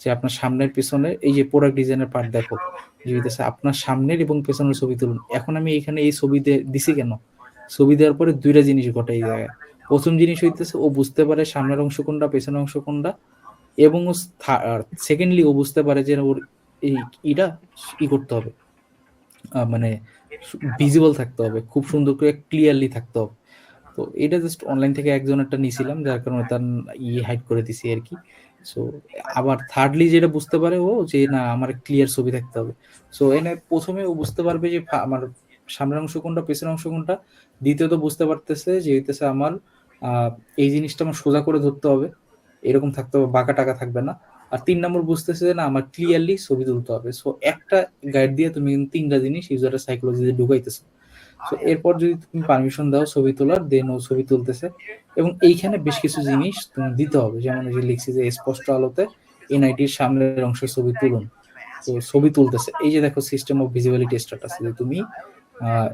যে আপনার সামনের পেছনের এই যে প্রোডাক্ট ডিজাইনের পার্ট দেখো, যে হইতেছে আপনার সামনের এবং পেছনের ছবি তুলুন। এখন আমি এখানে এই ছবি দিছি কেন, ছবি দেওয়ার পরে দুইটা জিনিস ঘটে এই জায়গায়। প্রথম জিনিস হইতেছে ও বুঝতে পারে সামনের অংশ কোনটা পেছনের অংশ কোনটা, এবং সেকেন্ডলি ও বুঝতে পারে যে ওর এই ইটা ই করতে হবে, মানে ভিজিবল থাকতে হবে, খুব সুন্দর করে ক্লিয়ারলি থাকতে হবে। তো এটা জাস্ট অনলাইন থেকে একজনেরটা নিয়েছিলাম, যার কারণে তার হাইড করে দিছি আর কি। সো আবার থার্ডলি যেটা বুঝতে পারে ও যে না আমার ক্লিয়ার ছবি থাকতে হবে। সো এনে প্রথমে ও বুঝতে পারবে যে আমার সামনের অংশ কোনটা পেছনের অংশ কোনটা। দ্বিতীয়ত বুঝতে পারতেছে যে হইতেছে আমার এই জিনিসটা আমার সোজা করে ধরতে হবে, এরকম থাকতে হবে, বাঁকা টাকা থাকবে না। আর 3 নম্বর বুঝতেছে যে না আমার ক্লিয়ারলি ছবি তুলতে হবে। সো একটা গাইড দিয়ে তুমি কিন্তু 3টা জিনিস ইউজারের সাইকোলজিতে ঢুকাইতেছো। সো এরপর যদি তুমি পারমিশন দাও ছবি তোলার, দেন ও ছবি তুলতেছে। এবং এইখানে বেশ কিছু জিনিস তুমি দিতে হবে, যেমন এই যে লিখছি যে স্পষ্ট আলোতে এনআইডির সামনের অংশের ছবি তুলুন। তো ছবি তুলতেছে, এই যে দেখো সিস্টেম অফ ভিজিবিলিটি স্ট্যাটাস, যে তুমি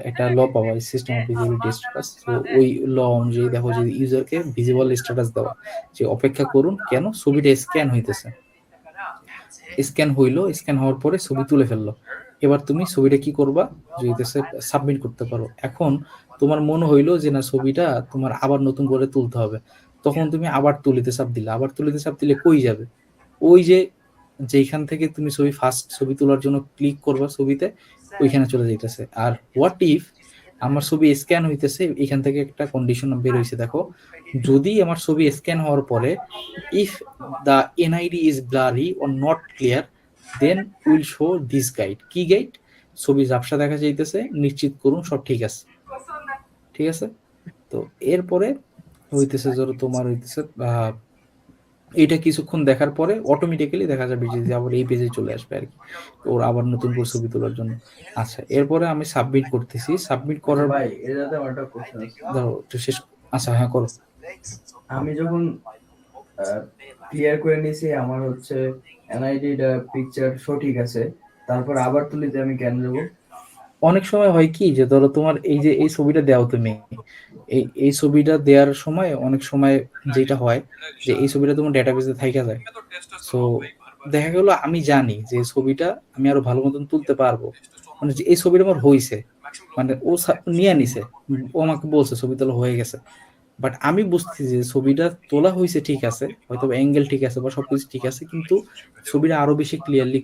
একটা ল পাবা সিস্টেম অফ ভিজিবিলিটি স্ট্যাটাস। তো ওই ল অনুযায়ী দেখো যে ইউজারকে ভিজিবল স্ট্যাটাস দেওয়া, যে অপেক্ষা করুন, কেন ছবিটা স্ক্যান হইতেছে, স্ক্যান হইলো, স্ক্যান হওয়ার পরে ছবি তুলে ফেললো। এবার তুমি ছবিটা কি করবা, যদি সাবমিট করতে পারো। এখন তোমার মনে হইলো যে না ছবিটা তোমার আবার নতুন করে তুলতে হবে, তখন তুমি আবার তুলিতে চাপ দিলে, আবার তুলিতে চাপ দিলে কই যাবে, ওই যে যেখান থেকে তুমি ফার্স্ট ছবি তোলার জন্য ক্লিক করবা ছবিতে, ওইখানে চলে যাইতেছে। আর হোয়াট ইফ আমার ছবি স্ক্যান হইতেছে, এখান থেকে একটা কন্ডিশন বের হইছে দেখো, যদি আমার ছবি স্ক্যান হওয়ার পরে if the NID is blurry or not clear, then will show this guide. কি গাইড, ছবি ঝাপসা দেখা যাইতেছে, নিশ্চিত করুন সব ঠিক আছে। ঠিক আছে, তো এরপরে হইতেছে ধরো তোমার হইতেছে এটা কিছুক্ষণ দেখার পরে অটোমেটিক্যালি দেখা যাবে যে আবার এই পেজে চলে আসবে আর কি, ওর আবার নতুন করে ছবি তোলার জন্য। আচ্ছা এরপরে আমি সাবমিট করতেছি, সাবমিট করার ভাই এটাতে আমার একটা কোশ্চেন আছে। ধরো একটু শেষ, আচ্ছা হ্যাঁ করো। আমি যখন ক্লিয়ার করে নিয়েছি আমার হচ্ছে এনআইডিটা পিকচার সঠিক আছে, তারপর আবার তুলিতে আমি কেন দেবো? অনেক সময় হয় কি যে ধরো তোমার এই যে এই ছবিটা দাও তুমি, এই ছবিটা দেওয়ার সময় অনেক সময় যেটা হয় যে এই ছবিটা তোমার ডেটাবেসে থাইকা যায়। সো দেখা গেল আমি জানি যে ছবিটা আমি আরো ভালো মতন তুলতে পারবো, মানে যে এই ছবিটা আমার হইছে, মানে ও নিয়ে নিছে, ও আমাকে বলছে ছবি তোলা হয়ে গেছে, বাট আমি বুঝতেছি যে ছবিটা তোলা হয়েছে ঠিক আছে, হয়তো অ্যাঙ্গেল ঠিক আছে বা সবকিছু ঠিক আছে, কিন্তু ছবিটা আরো বেশি ক্লিয়ারলি